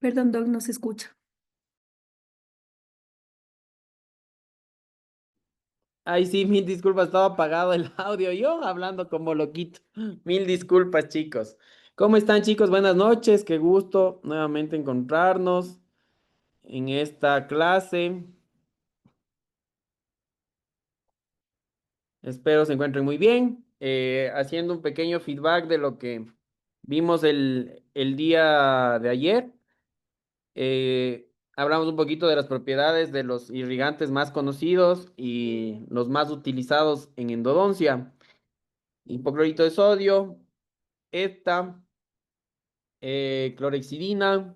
Perdón, Doc, no se escucha. Ay, sí, mil disculpas, estaba apagado el audio, yo hablando como loquito. Mil disculpas, chicos. ¿Cómo están, chicos? Buenas noches, qué gusto nuevamente encontrarnos en esta clase. Espero se encuentren muy bien. Haciendo un pequeño feedback de lo que vimos el día de ayer. Hablamos un poquito de las propiedades de los irrigantes más conocidos y los más utilizados en endodoncia. Hipoclorito de sodio, esta, clorexidina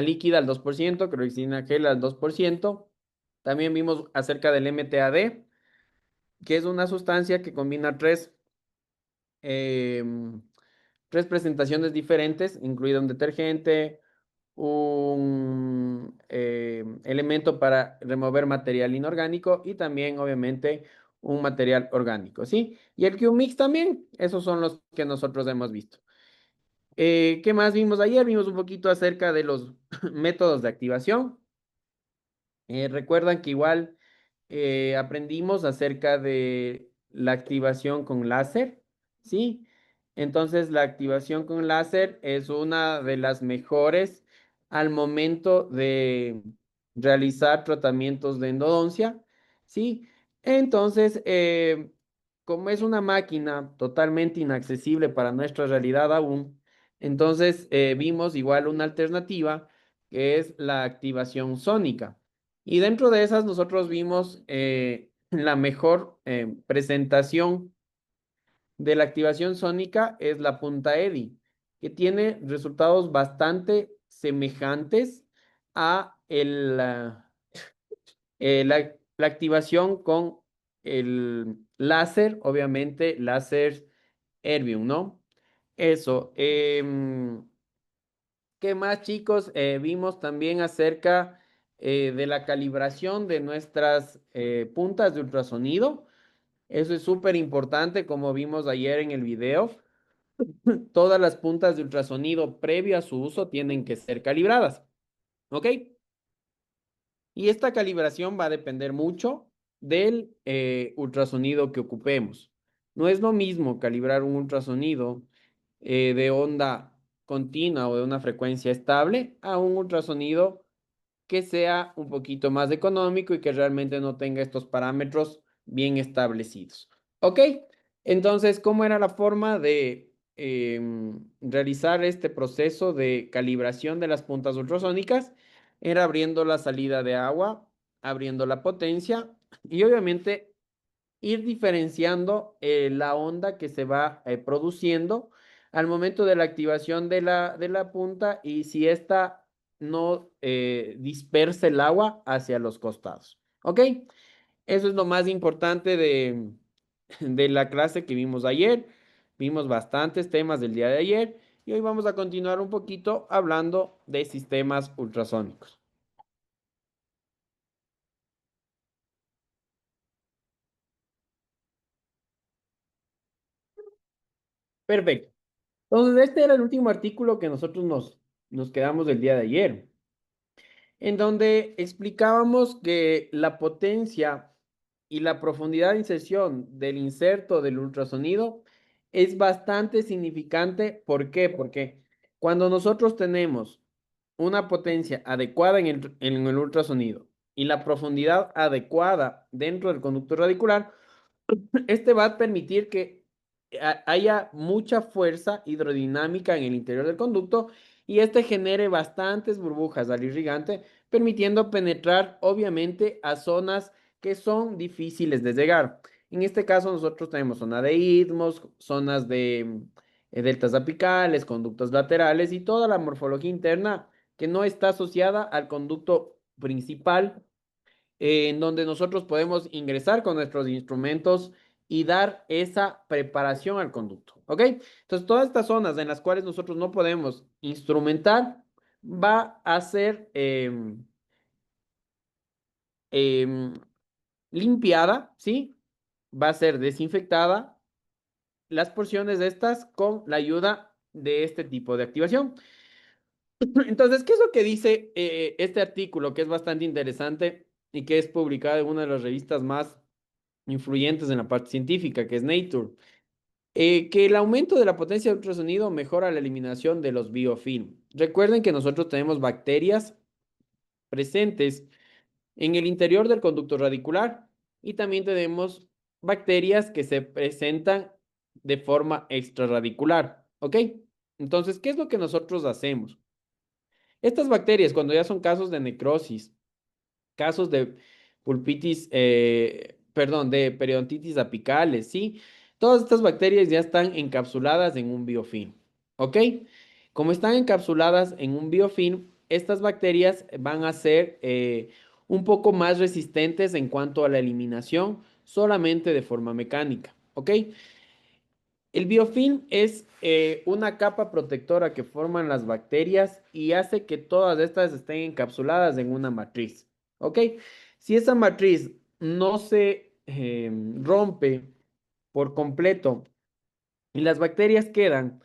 líquida al 2%, clorexidina gel al 2%. También vimos acerca del MTAD, que es una sustancia que combina em, tres presentaciones diferentes, incluido un detergente, un elemento para remover material inorgánico y también, obviamente, un material orgánico, ¿sí? Y el Q-Mix también, esos son los que nosotros hemos visto. ¿Qué más vimos ayer? Vimos un poquito acerca de los métodos de activación. Recuerdan que igual aprendimos acerca de la activación con láser, ¿sí? Entonces, la activación con láser es una de las mejores al momento de realizar tratamientos de endodoncia, ¿sí? Entonces, como es una máquina totalmente inaccesible para nuestra realidad aún, entonces vimos igual una alternativa que es la activación sónica. Y dentro de esas nosotros vimos la mejor presentación de la activación sónica es la punta EDI, que tiene resultados bastante semejantes a la activación con el láser, obviamente láser Erbium, ¿no? Eso. ¿Qué más, chicos? Vimos también acerca de la calibración de nuestras puntas de ultrasonido. Eso es súper importante, como vimos ayer en el video. Todas las puntas de ultrasonido previo a su uso tienen que ser calibradas, ¿ok? Y esta calibración va a depender mucho del ultrasonido que ocupemos. No es lo mismo calibrar un ultrasonido de onda continua o de una frecuencia estable a un ultrasonido que sea un poquito más económico y que realmente no tenga estos parámetros bien establecidos. ¿Ok? Entonces, ¿cómo era la forma de realizar este proceso de calibración de las puntas ultrasónicas? Era abriendo la salida de agua, abriendo la potencia y obviamente ir diferenciando la onda que se va produciendo al momento de la activación de la punta y si ésta no dispersa el agua hacia los costados. ¿Ok? Eso es lo más importante de la clase que vimos ayer. Vimos bastantes temas del día de ayer y hoy vamos a continuar un poquito hablando de sistemas ultrasónicos. Perfecto. Entonces, este era el último artículo que nosotros nos quedamos del día de ayer, en donde explicábamos que la potencia y la profundidad de inserción del inserto del ultrasonido es bastante significante. ¿Por qué? Porque cuando nosotros tenemos una potencia adecuada en el ultrasonido y la profundidad adecuada dentro del conducto radicular, este va a permitir que haya mucha fuerza hidrodinámica en el interior del conducto y este genere bastantes burbujas al irrigante, permitiendo penetrar obviamente a zonas que son difíciles de llegar. En este caso nosotros tenemos zona de istmos, zonas de deltas apicales, conductos laterales y toda la morfología interna que no está asociada al conducto principal, en donde nosotros podemos ingresar con nuestros instrumentos y dar esa preparación al conducto, ¿ok? Entonces, todas estas zonas en las cuales nosotros no podemos instrumentar, va a ser em, limpiada, ¿sí? Va a ser desinfectada las porciones de estas con la ayuda de este tipo de activación. Entonces, ¿qué es lo que dice este artículo, que es bastante interesante y que es publicado en una de las revistas más influyentes en la parte científica, que es Nature? Que el aumento de la potencia de ultrasonido mejora la eliminación de los biofilm. Recuerden que nosotros tenemos bacterias presentes en el interior del conducto radicular y también tenemos bacterias que se presentan de forma extrarradicular, ¿ok? Entonces, ¿qué es lo que nosotros hacemos? Estas bacterias, cuando ya son casos de necrosis, casos de pulpitis, perdón, de periodontitis apicales, ¿sí? Todas estas bacterias ya están encapsuladas en un biofilm, ¿ok? Como están encapsuladas en un biofilm, estas bacterias van a ser un poco más resistentes en cuanto a la eliminación solamente de forma mecánica, ¿ok? El biofilm es una capa protectora que forman las bacterias y hace que todas estas estén encapsuladas en una matriz. ¿Ok? Si esa matriz no se rompe por completo y las bacterias quedan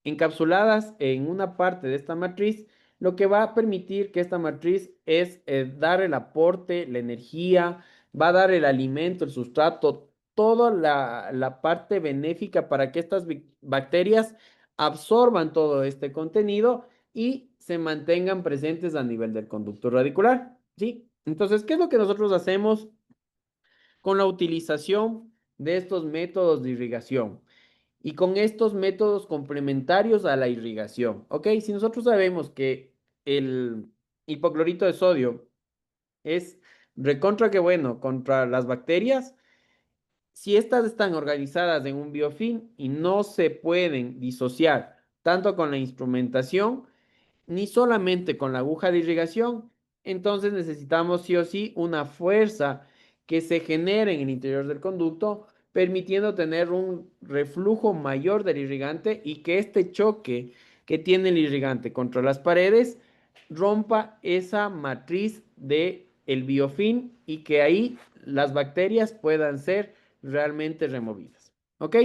encapsuladas en una parte de esta matriz, lo que va a permitir que esta matriz es dar el aporte, la energía, va a dar el alimento, el sustrato, toda la parte benéfica para que estas bacterias absorban todo este contenido y se mantengan presentes a nivel del conducto radicular, ¿sí? Entonces, ¿qué es lo que nosotros hacemos con la utilización de estos métodos de irrigación? Y con estos métodos complementarios a la irrigación, ¿ok? Si nosotros sabemos que el hipoclorito de sodio es recontra que bueno contra las bacterias, si estas están organizadas en un biofilm y no se pueden disociar tanto con la instrumentación, ni solamente con la aguja de irrigación, entonces necesitamos sí o sí una fuerza que se genere en el interior del conducto, permitiendo tener un reflujo mayor del irrigante y que este choque que tiene el irrigante contra las paredes rompa esa matriz de el biofilm y que ahí las bacterias puedan ser realmente removidas. ¿Ok?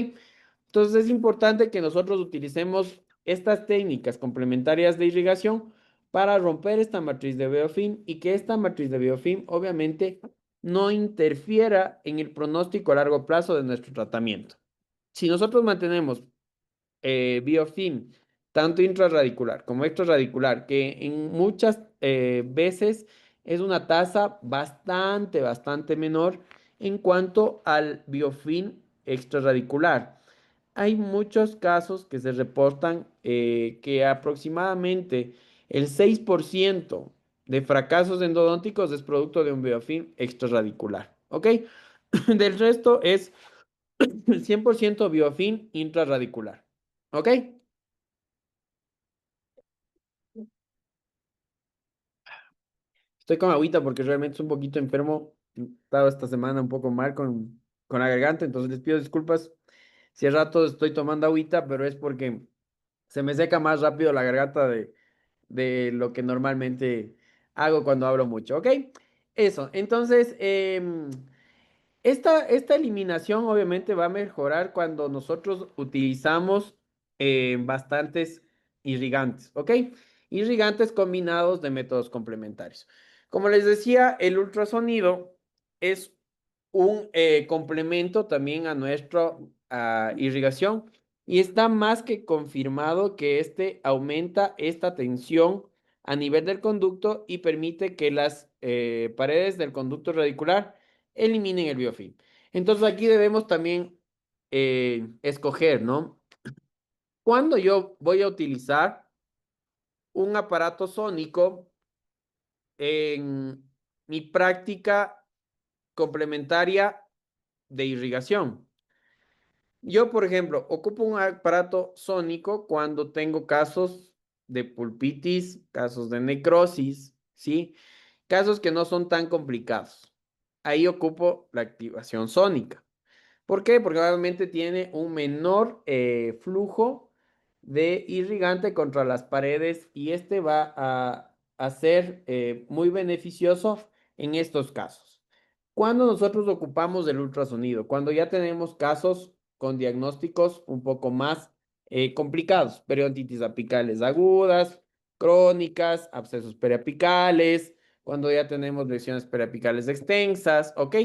Entonces es importante que nosotros utilicemos estas técnicas complementarias de irrigación para romper esta matriz de biofilm y que esta matriz de biofilm obviamente no interfiera en el pronóstico a largo plazo de nuestro tratamiento. Si nosotros mantenemos biofilm, tanto intrarradicular como extrarradicular, que en muchas veces es una tasa bastante menor en cuanto al biofilm extrarradicular. Hay muchos casos que se reportan que aproximadamente el 6% de fracasos endodónticos es producto de un biofilm extrarradicular, ¿ok? Del resto es 100% biofilm intrarradicular, ¿ok? Estoy con agüita porque realmente estoy un poquito enfermo. He estado esta semana un poco mal con la garganta, entonces les pido disculpas si al rato estoy tomando agüita, pero es porque se me seca más rápido la garganta de lo que normalmente hago cuando hablo mucho, ¿ok? Eso, entonces, esta eliminación obviamente va a mejorar cuando nosotros utilizamos bastantes irrigantes, ¿ok? Irrigantes combinados de métodos complementarios. Como les decía, el ultrasonido es un complemento también a nuestra irrigación y está más que confirmado que este aumenta esta tensión a nivel del conducto y permite que las paredes del conducto radicular eliminen el biofilm. Entonces aquí debemos también escoger, ¿no? Cuando yo voy a utilizar un aparato sónico en mi práctica complementaria de irrigación. Yo, por ejemplo, ocupo un aparato sónico cuando tengo casos de pulpitis, casos de necrosis, ¿sí? Casos que no son tan complicados. Ahí ocupo la activación sónica. ¿Por qué? Porque obviamente tiene un menor flujo de irrigante contra las paredes y este va a ser muy beneficioso en estos casos. Cuando nosotros ocupamos el ultrasonido, cuando ya tenemos casos con diagnósticos un poco más complicados, periodontitis apicales agudas, crónicas, abscesos periapicales, cuando ya tenemos lesiones periapicales extensas, ¿ok?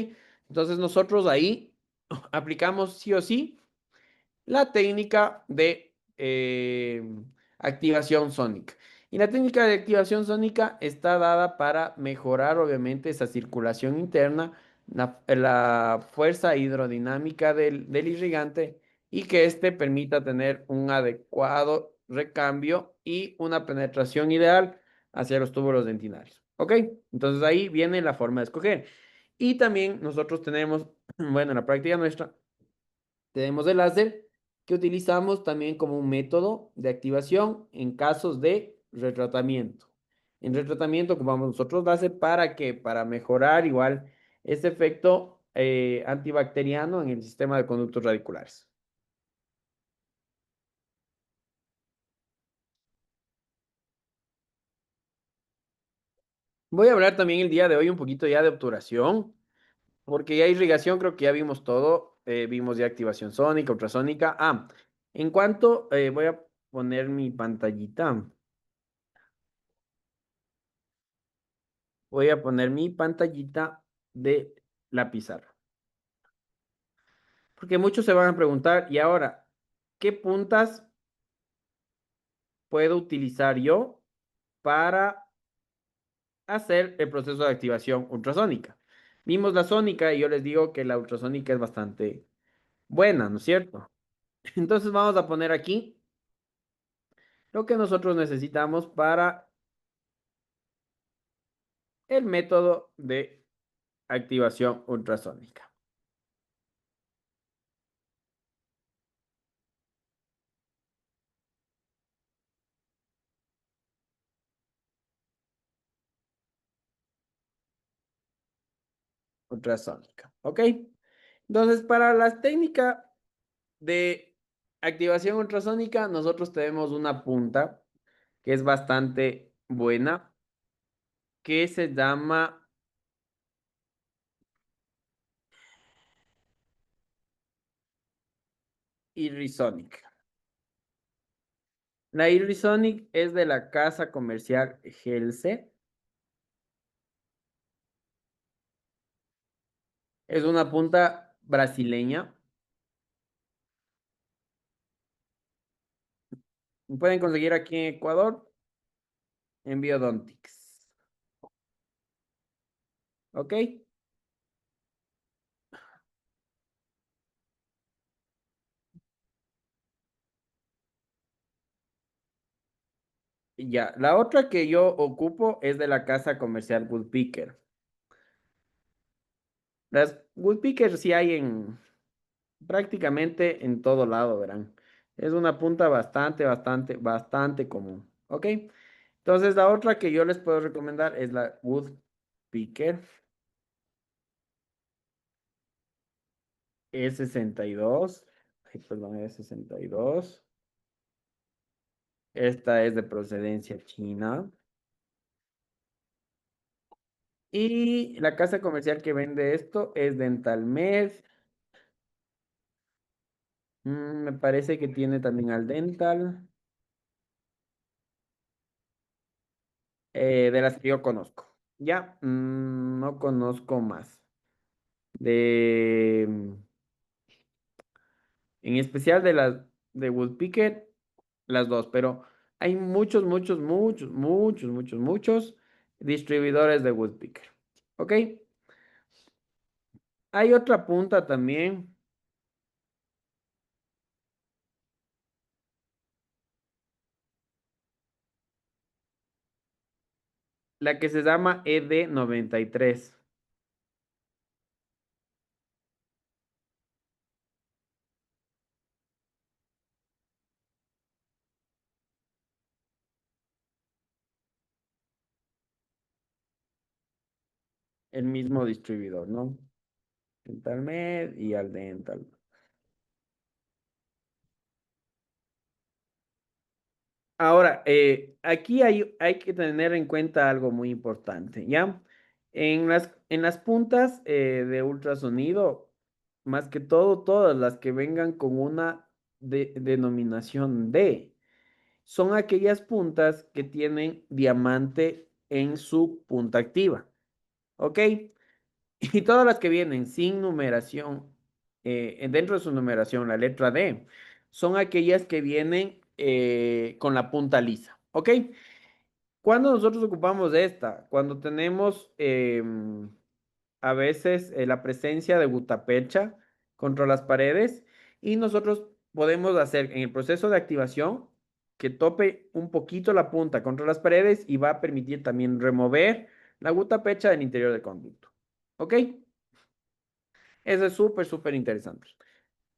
Entonces nosotros ahí aplicamos sí o sí la técnica de activación sónica. Y la técnica de activación sónica está dada para mejorar, obviamente, esa circulación interna, la fuerza hidrodinámica del irrigante y que éste permita tener un adecuado recambio y una penetración ideal hacia los túbulos dentinarios. ¿Ok? Entonces ahí viene la forma de escoger. Y también nosotros tenemos, bueno, en la práctica nuestra, tenemos el láser que utilizamos también como un método de activación en casos de retratamiento. En retratamiento ocupamos nosotros láser para que, para mejorar igual ese efecto antibacteriano en el sistema de conductos radiculares. Voy a hablar también el día de hoy un poquito ya de obturación, porque ya irrigación creo que ya vimos todo, vimos ya activación sónica, ultrasónica. En cuanto, voy a poner mi pantallita. Voy a poner mi pantallita de la pizarra. Porque muchos se van a preguntar, y ahora, ¿qué puntas puedo utilizar yo para hacer el proceso de activación ultrasónica? Vimos la sónica y yo les digo que la ultrasónica es bastante buena, ¿no es cierto? Entonces vamos a poner aquí lo que nosotros necesitamos para el método de activación ultrasónica. Ultrasónica, ¿ok? Entonces, para las técnicas de activación ultrasónica, nosotros tenemos una punta que es bastante buena, que se llama Irisonic. La Irisonic es de la casa comercial Helse. Es una punta brasileña. Pueden conseguir aquí en Ecuador en Biodontics. ¿Ok? Y ya. La otra que yo ocupo es de la casa comercial Woodpecker. Las Woodpecker sí hay en prácticamente en todo lado, verán. Es una punta bastante común. ¿Ok? Entonces, la otra que yo les puedo recomendar es la Woodpecker E62. Ay, perdón, E62. Esta es de procedencia china. Y la casa comercial que vende esto es Dentalmed. Me parece que tiene también al Dental. De las que yo conozco. Ya, no conozco más. De, en especial de las de Woodpecker, las dos, pero hay muchos distribuidores de Woodpecker. ¿Ok? Hay otra punta también, la que se llama ED93, el mismo distribuidor, ¿no? Dentalmed y al Dental. Ahora, aquí hay que tener en cuenta algo muy importante, ¿ya? En las puntas de ultrasonido, más que todo, todas las que vengan con una denominación D. son aquellas puntas que tienen diamante en su punta activa. ¿Ok? Y todas las que vienen sin numeración, dentro de su numeración, la letra D, son aquellas que vienen con la punta lisa. ¿Ok? Cuando nosotros ocupamos esta, cuando tenemos a veces la presencia de gutapercha contra las paredes y nosotros podemos hacer en el proceso de activación que tope un poquito la punta contra las paredes y va a permitir también remover la gutapercha del interior del conducto. ¿Ok? Eso es súper, súper interesante.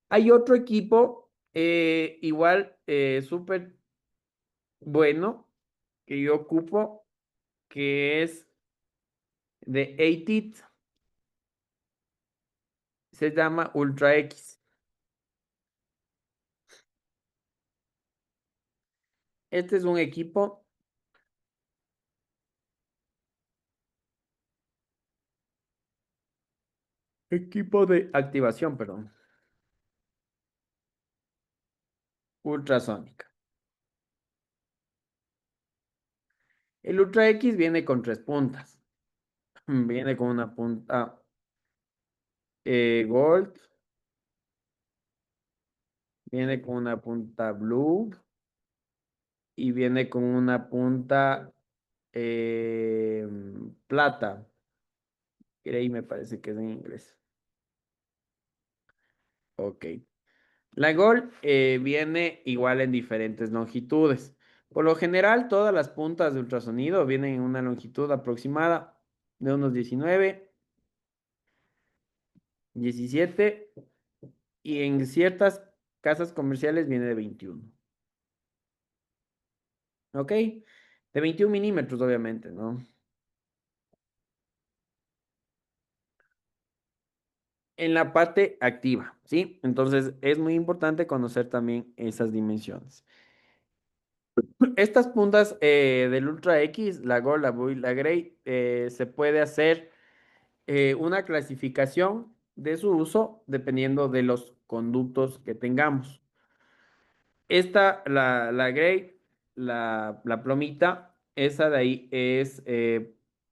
Hay otro equipo igual súper bueno que yo ocupo que es de ATIT, se llama Ultra X. Este es un equipo de activación, perdón, ultrasónica. El Ultra X viene con tres puntas. Viene con una punta Gold, viene con una punta Blue y viene con una punta Plata. Grey me parece que es en inglés. Ok. La Gold viene igual en diferentes longitudes. Por lo general, todas las puntas de ultrasonido vienen en una longitud aproximada de unos 19, 17 y en ciertas casas comerciales viene de 21. ¿Ok? De 21 milímetros, obviamente, ¿no? En la parte activa, ¿sí? Entonces es muy importante conocer también esas dimensiones. Estas puntas del Ultra X, la Gold, la Blue y la Gray, se puede hacer una clasificación de su uso dependiendo de los conductos que tengamos. Esta, la Gray, la plomita, esa de ahí es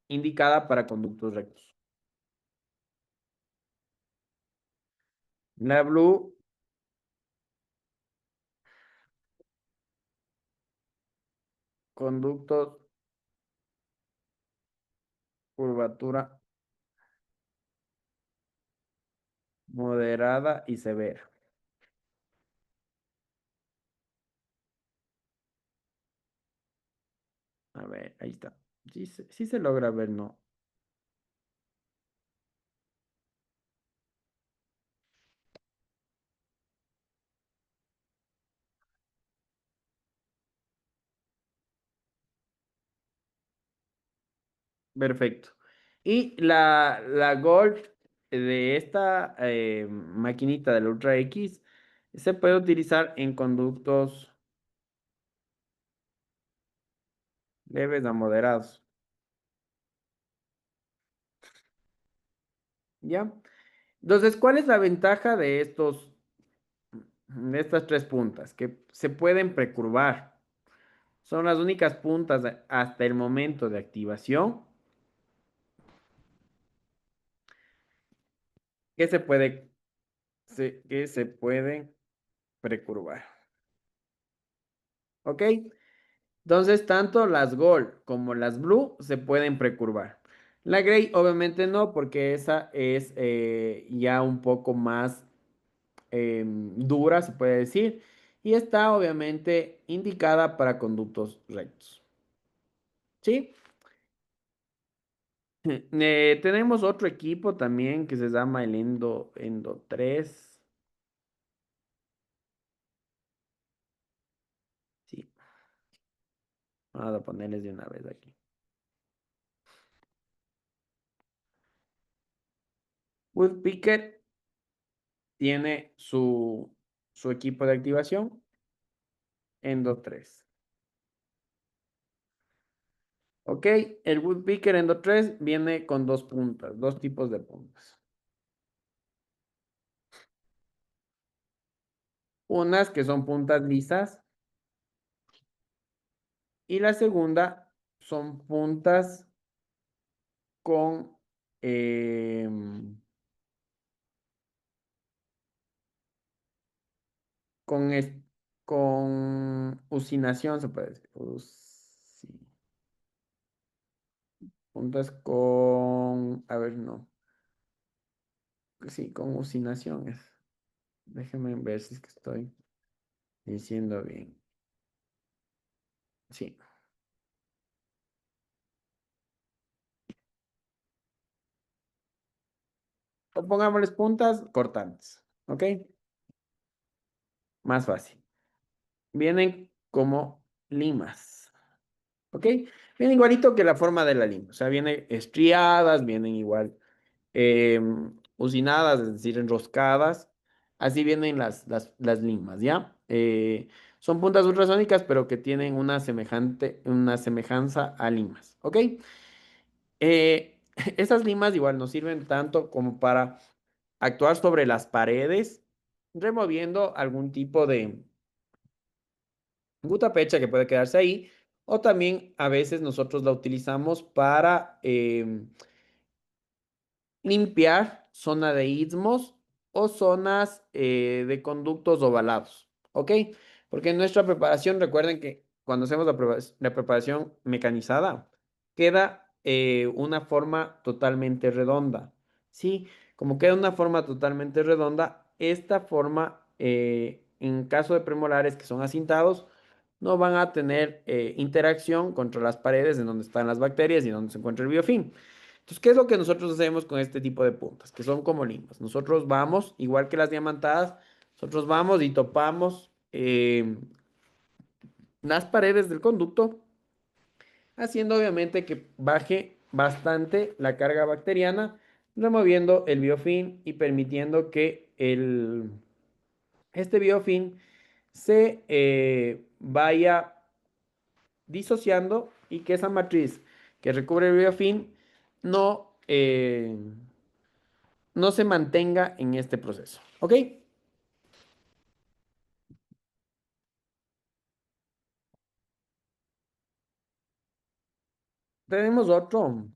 indicada para conductos rectos. La Blue, conductos, curvatura moderada y severa. A ver, ahí está. Sí, sí se logra ver, ¿no? Perfecto. Y la Gold de esta maquinita del Ultra X se puede utilizar en conductos leves a moderados. ¿Ya? Entonces, ¿cuál es la ventaja de estas tres puntas? Que se pueden precurvar. Son las únicas puntas hasta el momento de activación que que se pueden precurvar. ¿Ok? Entonces, tanto las Gold como las Blue se pueden precurvar. La Gray obviamente no, porque esa es ya un poco más dura, se puede decir, y está obviamente indicada para conductos rectos. ¿Sí? Tenemos otro equipo también que se llama el Endo 3. Sí, vamos a ponerles de una vez aquí. Woodpecker tiene su equipo de activación Endo 3. Ok, el Woodpecker Endo 3 viene con dos puntas, dos tipos de puntas. Unas que son puntas lisas Y la segunda son puntas con, con, con usinación, se puede decir. Puntas con, a ver, no. Sí, con usinación es. Déjenme ver si es que estoy diciendo bien. Sí. O pongámosles puntas cortantes. ¿Ok? Más fácil. Vienen como limas. ¿Ok? Vienen igualito que la forma de la lima. O sea, vienen estriadas, vienen igual usinadas, es decir, enroscadas. Así vienen las limas, ¿ya? Son puntas ultrasónicas, pero que tienen una semejanza a limas. ¿Ok? Esas limas igual nos sirven tanto como para actuar sobre las paredes, removiendo algún tipo de gutapecha que puede quedarse ahí, o también a veces nosotros la utilizamos para limpiar zona de istmos o zonas de conductos ovalados, ¿ok? Porque en nuestra preparación, recuerden que cuando hacemos la preparación mecanizada, queda una forma totalmente redonda, ¿sí? Como queda una forma totalmente redonda, esta forma, en caso de premolares que son acintados, no van a tener interacción contra las paredes en donde están las bacterias y donde se encuentra el biofilm. Entonces, ¿qué es lo que nosotros hacemos con este tipo de puntas? Que son como limas. Nosotros vamos, igual que las diamantadas, nosotros vamos y topamos las paredes del conducto, haciendo obviamente que baje bastante la carga bacteriana, removiendo el biofilm y permitiendo que este biofilm se vaya disociando y que esa matriz que recubre el biofilm no, no se mantenga en este proceso. ¿Ok? Tenemos otro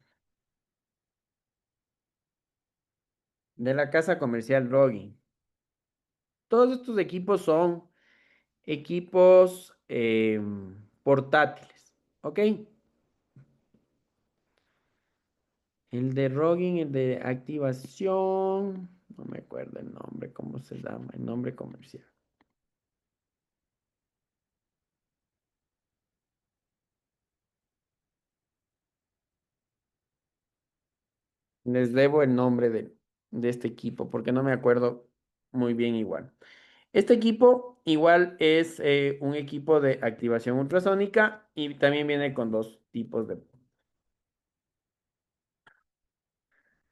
de la casa comercial Rogi. Todos estos equipos son equipos portátiles. ¿Ok? El de Rogging, el de activación. No me acuerdo el nombre, ¿cómo se llama? El nombre comercial. Les debo el nombre de este equipo porque no me acuerdo muy bien igual. Este equipo igual es un equipo de activación ultrasónica y también viene con dos tipos de...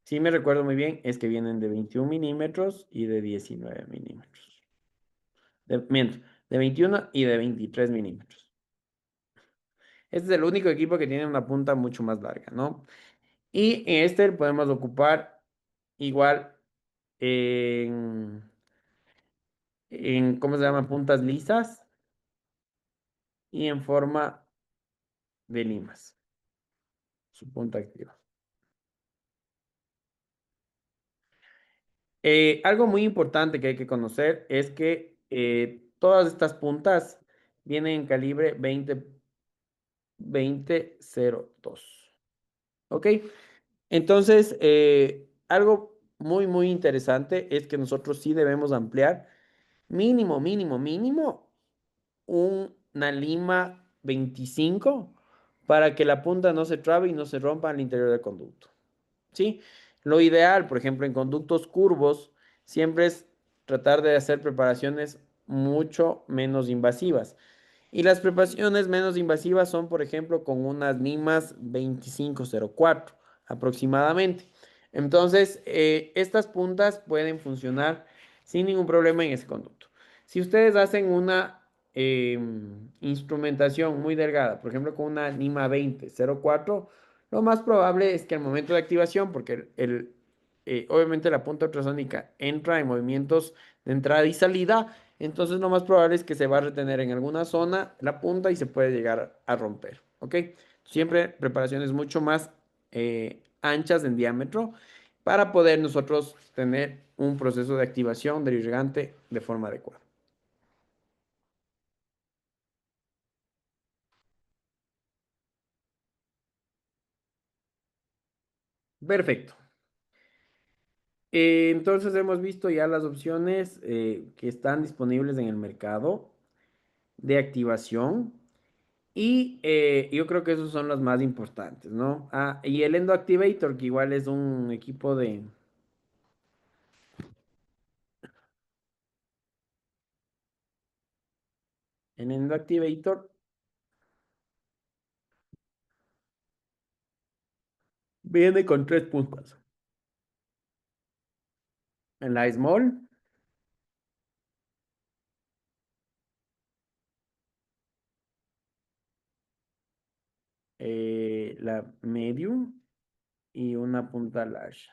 Sí me recuerdo muy bien, es que vienen de 21 milímetros y de 19 milímetros. Miento, de 21 y de 23 milímetros. Este es el único equipo que tiene una punta mucho más larga, ¿no? Y en este podemos ocupar igual en, ¿cómo se llama? Puntas lisas y en forma de limas, su punta activa. Algo muy importante que hay que conocer es que todas estas puntas vienen en calibre 20-02. ¿Ok? Entonces, algo muy, muy interesante es que nosotros sí debemos ampliar mínimo, mínimo, mínimo una lima 25 para que la punta no se trabe y no se rompa al interior del conducto. ¿Sí? Lo ideal, por ejemplo, en conductos curvos, siempre es tratar de hacer preparaciones mucho menos invasivas. Y las preparaciones menos invasivas son, por ejemplo, con unas limas 2504 aproximadamente. Entonces, estas puntas pueden funcionar sin ningún problema en ese conducto. Si ustedes hacen una instrumentación muy delgada, por ejemplo, con una lima 2004, lo más probable es que al momento de activación, porque obviamente la punta ultrasónica entra en movimientos de entrada y salida, Entonces lo más probable es que se va a retener en alguna zona la punta y se puede llegar a romper, ¿ok? Siempre preparaciones mucho más anchas en diámetro para poder nosotros tener un proceso de activación del irrigante de forma adecuada. Perfecto. Entonces hemos visto ya las opciones que están disponibles en el mercado de activación y yo creo que esos son los más importantes, ¿no? Ah, y el Endo Activator, que igual es un equipo de... El Endo Activator viene con tres puntas. En la Small, la Medium y una punta Large.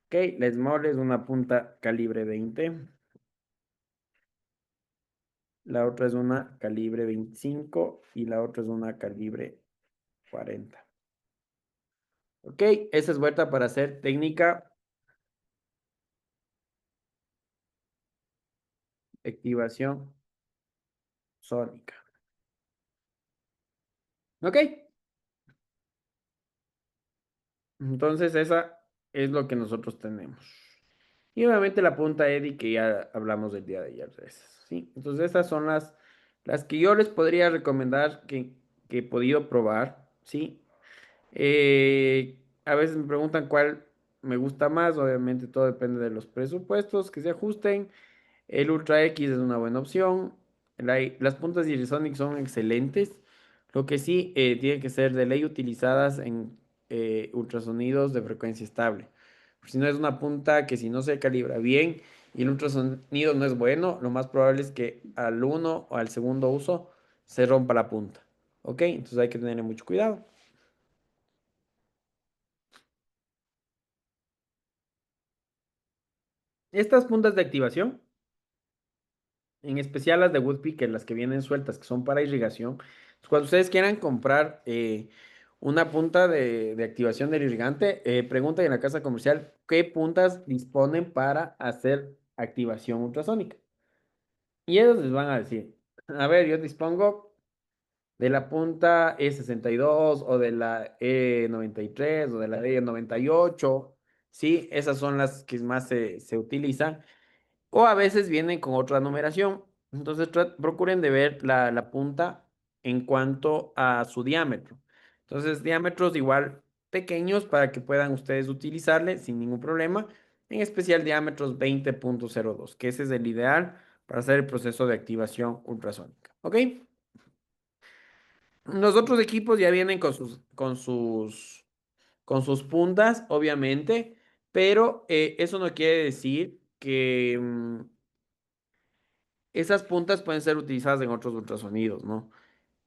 Ok, la Small es una punta calibre 20. La otra es una calibre 25 y la otra es una calibre 40. Ok, esa es vuelta para hacer técnica activación sónica. Ok, entonces esa es lo que nosotros tenemos. Y obviamente la punta Eddy que ya hablamos del día de ayer de esas, ¿sí? Entonces estas son las que yo les podría recomendar que he podido probar, ¿sí? A veces me preguntan cuál me gusta más, obviamente todo depende de los presupuestos que se ajusten. El Ultra X es una buena opción. Las puntas Irisonic son excelentes. Lo que sí tiene que ser de ley utilizadas en ultrasonidos de frecuencia estable. Si no es una punta que si no se calibra bien y el ultrasonido no es bueno, lo más probable es que al uno o al segundo uso se rompa la punta. ¿Ok? Entonces hay que tener mucho cuidado. Estas puntas de activación, en especial las de Woodpecker, las que vienen sueltas, que son para irrigación, cuando ustedes quieran comprar una punta de activación del irrigante, pregunten en la casa comercial qué puntas disponen para hacer activación ultrasónica. Y ellos les van a decir, a ver, yo dispongo de la punta E62 o de la E93 o de la E98, ¿sí? Esas son las que más se utilizan. O a veces vienen con otra numeración. Entonces procuren de ver la punta en cuanto a su diámetro. Entonces, diámetros igual pequeños para que puedan ustedes utilizarle sin ningún problema. En especial diámetros 20,02, que ese es el ideal para hacer el proceso de activación ultrasónica. ¿Ok? Los otros equipos ya vienen con sus puntas, obviamente, pero eso no quiere decir que esas puntas pueden ser utilizadas en otros ultrasonidos, ¿no?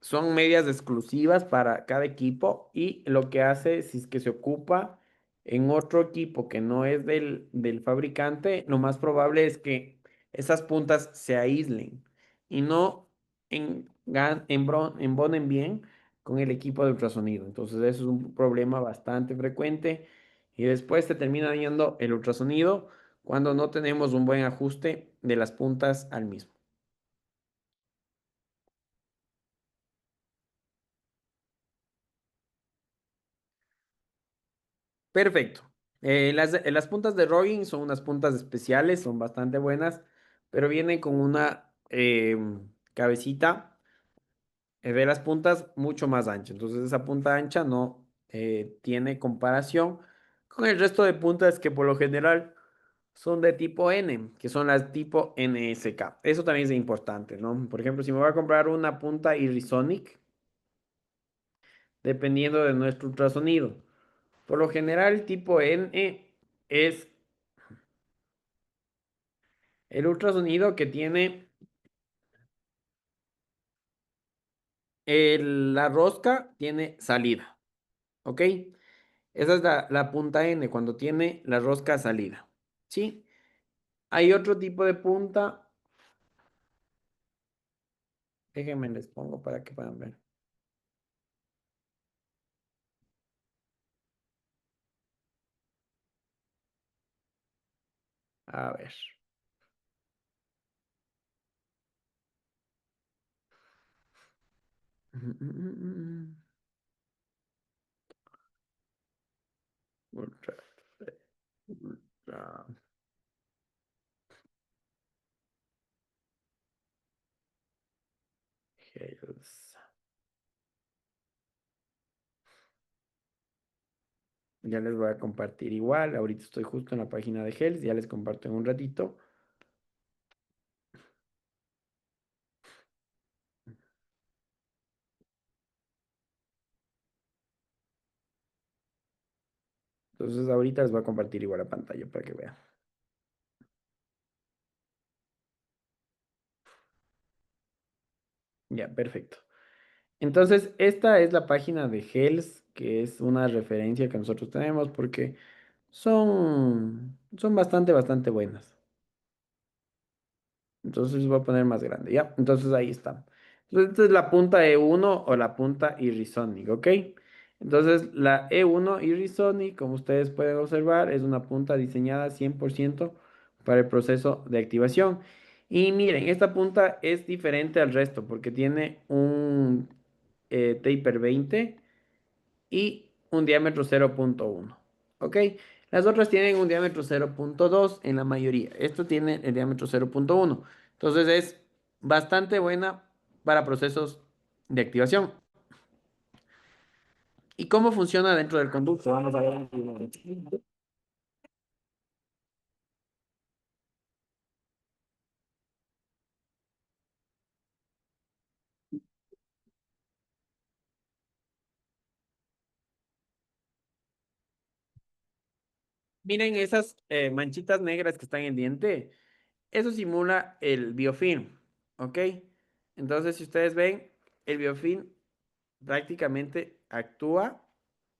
Son medias exclusivas para cada equipo y lo que hace, si es que se ocupa en otro equipo que no es del fabricante, lo más probable es que esas puntas se aíslen y no embonen bien con el equipo de ultrasonido. Entonces, eso es un problema bastante frecuente y después se termina dañando el ultrasonido cuando no tenemos un buen ajuste de las puntas al mismo. Perfecto. Las puntas de Rogging son unas puntas especiales, son bastante buenas, pero vienen con una cabecita de las puntas mucho más ancha. Entonces esa punta ancha no tiene comparación con el resto de puntas que por lo general son de tipo N, que son las tipo NSK. Eso también es importante, ¿no? Por ejemplo, si me voy a comprar una punta Irisonic, dependiendo de nuestro ultrasonido. Por lo general, tipo N es el ultrasonido que tiene la rosca, tiene salida, ¿ok? Esa es la punta N, cuando tiene la rosca salida, ¿sí? Hay otro tipo de punta Déjenme les pongo para que puedan ver. A ver. Mm, mm, mm, mm. Ultra, ultra Health. Ya les voy a compartir igual. Ahorita estoy justo en la página de Health. Ya les comparto en un ratito. Entonces ahorita les voy a compartir igual la pantalla para que vean. Ya, perfecto. Entonces, esta es la página de Health, que es una referencia que nosotros tenemos porque son bastante buenas. Entonces voy a poner más grande, ¿ya? Entonces ahí está. Entonces esta es la punta E1 o la punta Irisonic, ¿ok? Entonces la E1 Irisonic, como ustedes pueden observar, es una punta diseñada 100% para el proceso de activación. Y miren, esta punta es diferente al resto porque tiene un taper 20 y un diámetro 0,1. ¿Ok? Las otras tienen un diámetro 0,2 en la mayoría. Esto tiene el diámetro 0,1. Entonces es bastante buena para procesos de activación. ¿Y cómo funciona dentro del conducto? Vamos a ver. Miren esas manchitas negras que están en el diente. Eso simula el biofilm. ¿Ok? Entonces, si ustedes ven, el biofilm prácticamente actúa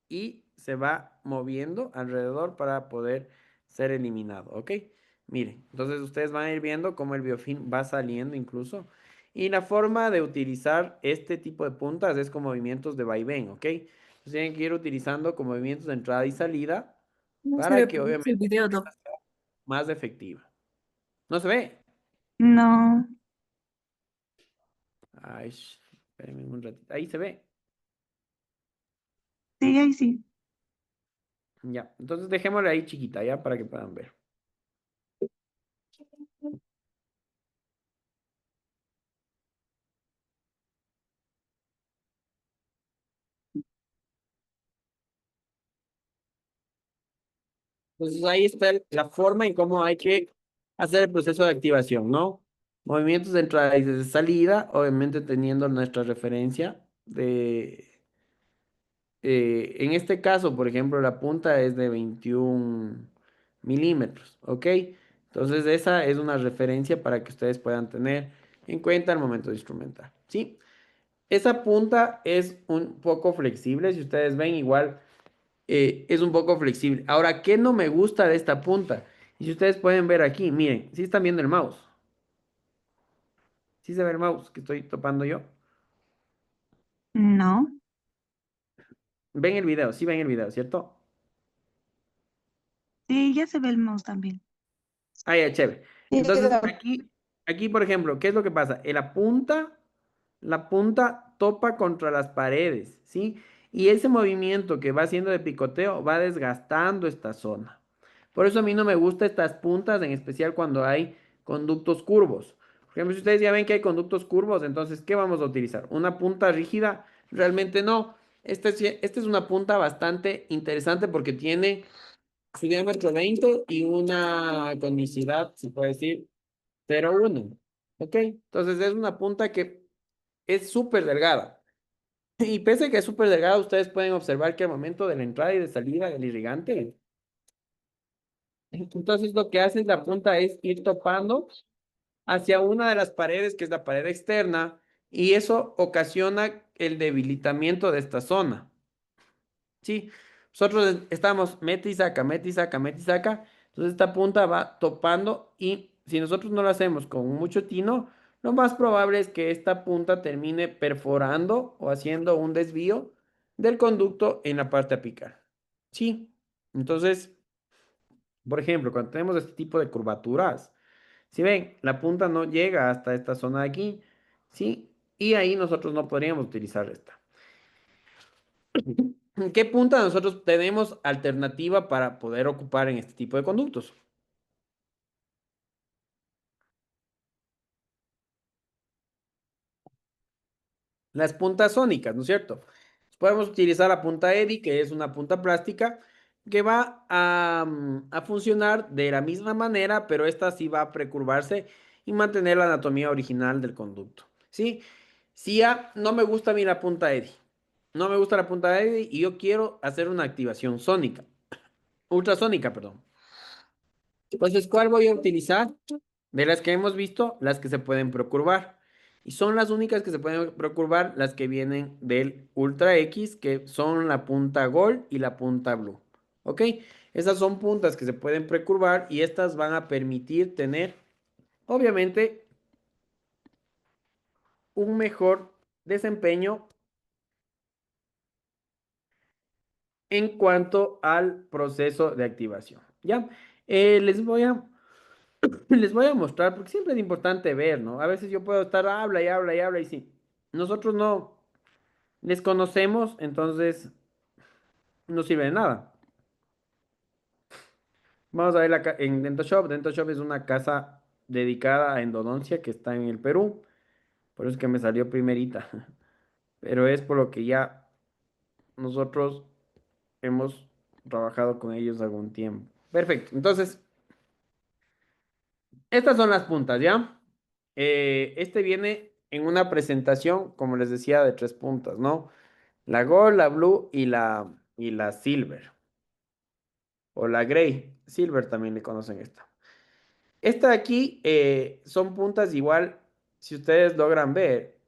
y se va moviendo alrededor para poder ser eliminado, ¿ok? Miren, entonces ustedes van a ir viendo cómo el biofilm va saliendo incluso. Y la forma de utilizar este tipo de puntas es con movimientos de vaivén, ¿ok? Entonces tienen que ir utilizando con movimientos de entrada y salida No se para ve que pues, el obviamente video, esta no. sea más efectiva. ¿No se ve? No. Ay, espérenme un ratito. Ahí se ve. Sí, ahí sí. Ya, entonces dejémosle ahí chiquita, ya, para que puedan ver. Entonces ahí está la forma en cómo hay que hacer el proceso de activación, ¿no? Movimientos de entrada y de salida, obviamente teniendo nuestra referencia en este caso, por ejemplo, la punta es de 21 milímetros, ¿ok? Entonces esa es una referencia para que ustedes puedan tener en cuenta al momento de instrumentar, ¿sí? Esa punta es un poco flexible, si ustedes ven igual es un poco flexible. Ahora, ¿qué no me gusta de esta punta? Y si ustedes pueden ver aquí, miren, si están viendo el mouse, si se ve el mouse que estoy topando yo. No. Ven el video, sí ven el video, ¿cierto? Sí, ya se ve el mouse también. Ah, ya, chévere. Sí, Entonces, claro. aquí, por ejemplo, ¿qué es lo que pasa? La punta topa contra las paredes, ¿sí? Y ese movimiento que va haciendo de picoteo va desgastando esta zona. Por eso a mí no me gustan estas puntas, en especial cuando hay conductos curvos. Por ejemplo, si ustedes ya ven que hay conductos curvos, entonces, ¿qué vamos a utilizar? ¿Una punta rígida? Realmente no. Esta es una punta bastante interesante porque tiene su diámetro 20 y una conicidad, se puede decir, 0,1. ¿Ok? Entonces es una punta que es súper delgada. Y pese a que es súper delgada, ustedes pueden observar que al momento de la entrada y de salida del irrigante, entonces lo que hace la punta es ir topando hacia una de las paredes, que es la pared externa, y eso ocasiona el debilitamiento de esta zona. Sí, nosotros estamos mete y saca, mete y saca, mete y saca. Entonces esta punta va topando y si nosotros no lo hacemos con mucho tino, lo más probable es que esta punta termine perforando o haciendo un desvío del conducto en la parte apical. Sí, entonces, por ejemplo, cuando tenemos este tipo de curvaturas, si ven, la punta no llega hasta esta zona de aquí, ¿sí? Y ahí nosotros no podríamos utilizar esta. ¿Qué punta nosotros tenemos alternativa para poder ocupar en este tipo de conductos? Las puntas sónicas, ¿no es cierto? Podemos utilizar la punta EDI, que es una punta plástica, que va a funcionar de la misma manera, pero esta sí va a precurvarse y mantener la anatomía original del conducto, ¿sí? Si ya no me gusta a mí la punta EDI, no me gusta la punta EDI y yo quiero hacer una activación sónica, ultrasónica, perdón. Entonces, ¿cuál voy a utilizar? De las que hemos visto, las que se pueden procurvar. Y son las únicas que se pueden procurvar las que vienen del Ultra X, que son la punta Gold y la punta Blue. ¿Ok? Esas son puntas que se pueden precurvar y estas van a permitir tener, obviamente, un mejor desempeño en cuanto al proceso de activación. ¿Ya? Les voy a Les voy a mostrar, porque siempre es importante ver, ¿no? A veces yo puedo estar, habla y habla y habla y si nosotros no les conocemos, entonces no sirve de nada. Vamos a ver en DentoShop. DentoShop es una casa dedicada a endodoncia que está en el Perú. Por eso es que me salió primerita. Pero es por lo que ya nosotros hemos trabajado con ellos algún tiempo. Perfecto. Entonces, estas son las puntas, ¿ya? Este viene en una presentación, como les decía, de tres puntas, ¿no? La Gold, la Blue y la Silver. O la Grey. Silver también le conocen esta. Esta de aquí son puntas igual, si ustedes logran ver,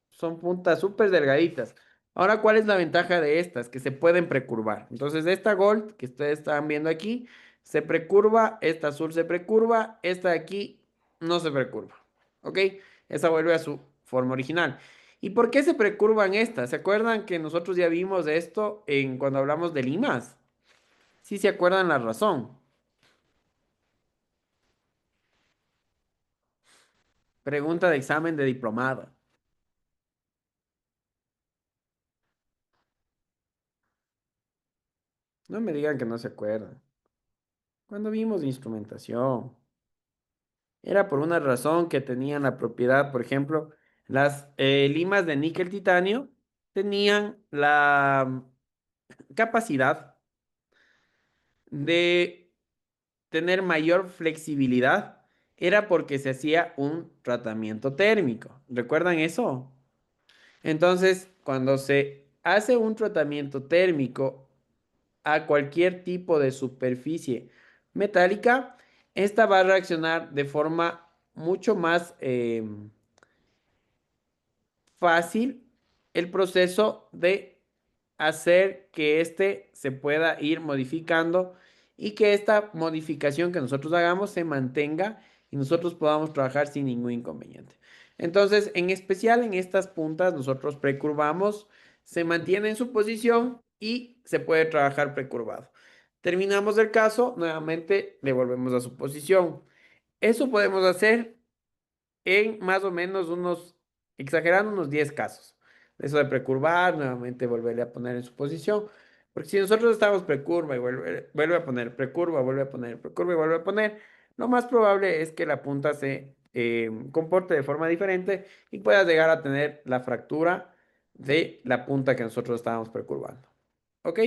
son puntas súper delgaditas. Ahora, ¿cuál es la ventaja de estas? Que se pueden precurvar. Entonces, esta Gold que ustedes están viendo aquí, se precurva, esta azul se precurva, esta de aquí no se precurva. ¿Ok? Esa vuelve a su forma original. ¿Y por qué se precurvan estas? ¿Se acuerdan que nosotros ya vimos de esto cuando hablamos de limas? Sí, se acuerdan la razón. Pregunta de examen de diplomado. No me digan que no se acuerdan. Cuando vimos instrumentación, era por una razón que tenían la propiedad, por ejemplo, las limas de níquel titanio tenían la capacidad de tener mayor flexibilidad. Era porque se hacía un tratamiento térmico. ¿Recuerdan eso? Entonces, cuando se hace un tratamiento térmico a cualquier tipo de superficie metálica, esta va a reaccionar de forma mucho más fácil el proceso de hacer que éste se pueda ir modificando y que esta modificación que nosotros hagamos se mantenga y nosotros podamos trabajar sin ningún inconveniente. Entonces, en especial en estas puntas, nosotros precurvamos, se mantiene en su posición y se puede trabajar precurvado. Terminamos el caso, nuevamente le volvemos a su posición. Eso podemos hacer en más o menos exagerando, unos 10 casos. Eso de precurvar, nuevamente volverle a poner en su posición. Porque si nosotros estamos precurva y vuelve a poner precurva, vuelve a poner precurva y vuelve a poner, lo más probable es que la punta se comporte de forma diferente y pueda llegar a tener la fractura de la punta que nosotros estábamos precurvando. ¿Ok?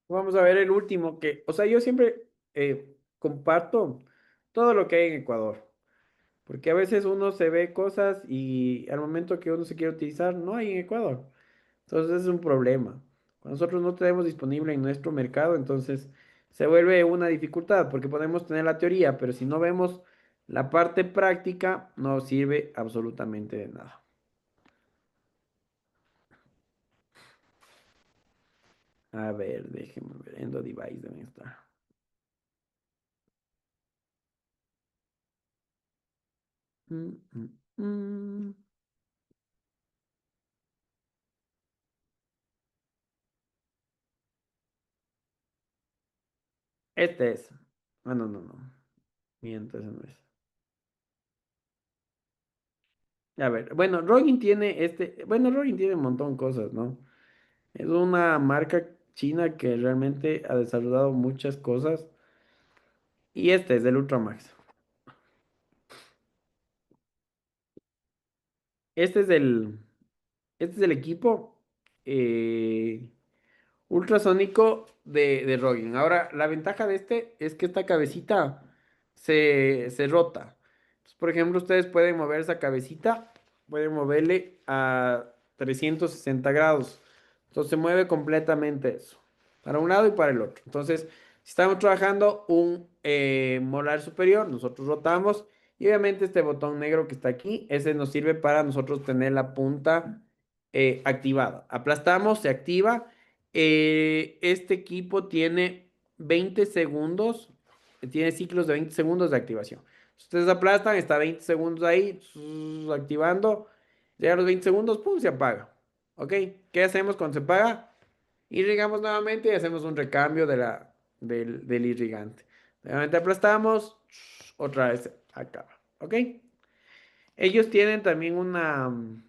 Vamos a ver el último o sea, yo siempre comparto todo lo que hay en Ecuador. Porque a veces uno se ve cosas y al momento que uno se quiere utilizar, no hay en Ecuador. Entonces es un problema. Cuando nosotros no tenemos disponible en nuestro mercado, entonces se vuelve una dificultad porque podemos tener la teoría, pero si no vemos la parte práctica, no sirve absolutamente de nada. A ver, déjenme ver. Endo device deben estar. Mm, mm, mm. Este es. Ah, no, no, no. Miento, ese no es. A ver, bueno, Ronin tiene este. Bueno, Ronin tiene un montón de cosas, ¿no? Es una marca china que realmente ha desarrollado muchas cosas. Y este es del Ultramax. Este es el, este es el equipo eh, ultrasónico de Ronin. Ahora, la ventaja de este es que esta cabecita se rota. Entonces, por ejemplo, ustedes pueden mover esa cabecita, pueden moverle a 360 grados. Entonces se mueve completamente eso, para un lado y para el otro. Entonces, si estamos trabajando un molar superior, nosotros rotamos y obviamente este botón negro que está aquí, ese nos sirve para nosotros tener la punta activada. Aplastamos, se activa. Este equipo tiene 20 segundos, tiene ciclos de 20 segundos de activación. Si ustedes aplastan, está 20 segundos ahí, activando. Llega a los 20 segundos, ¡pum! Se apaga. ¿Ok? ¿Qué hacemos cuando se apaga? Irrigamos nuevamente y hacemos un recambio del irrigante. Nuevamente aplastamos, otra vez acaba. ¿Ok? Ellos tienen también un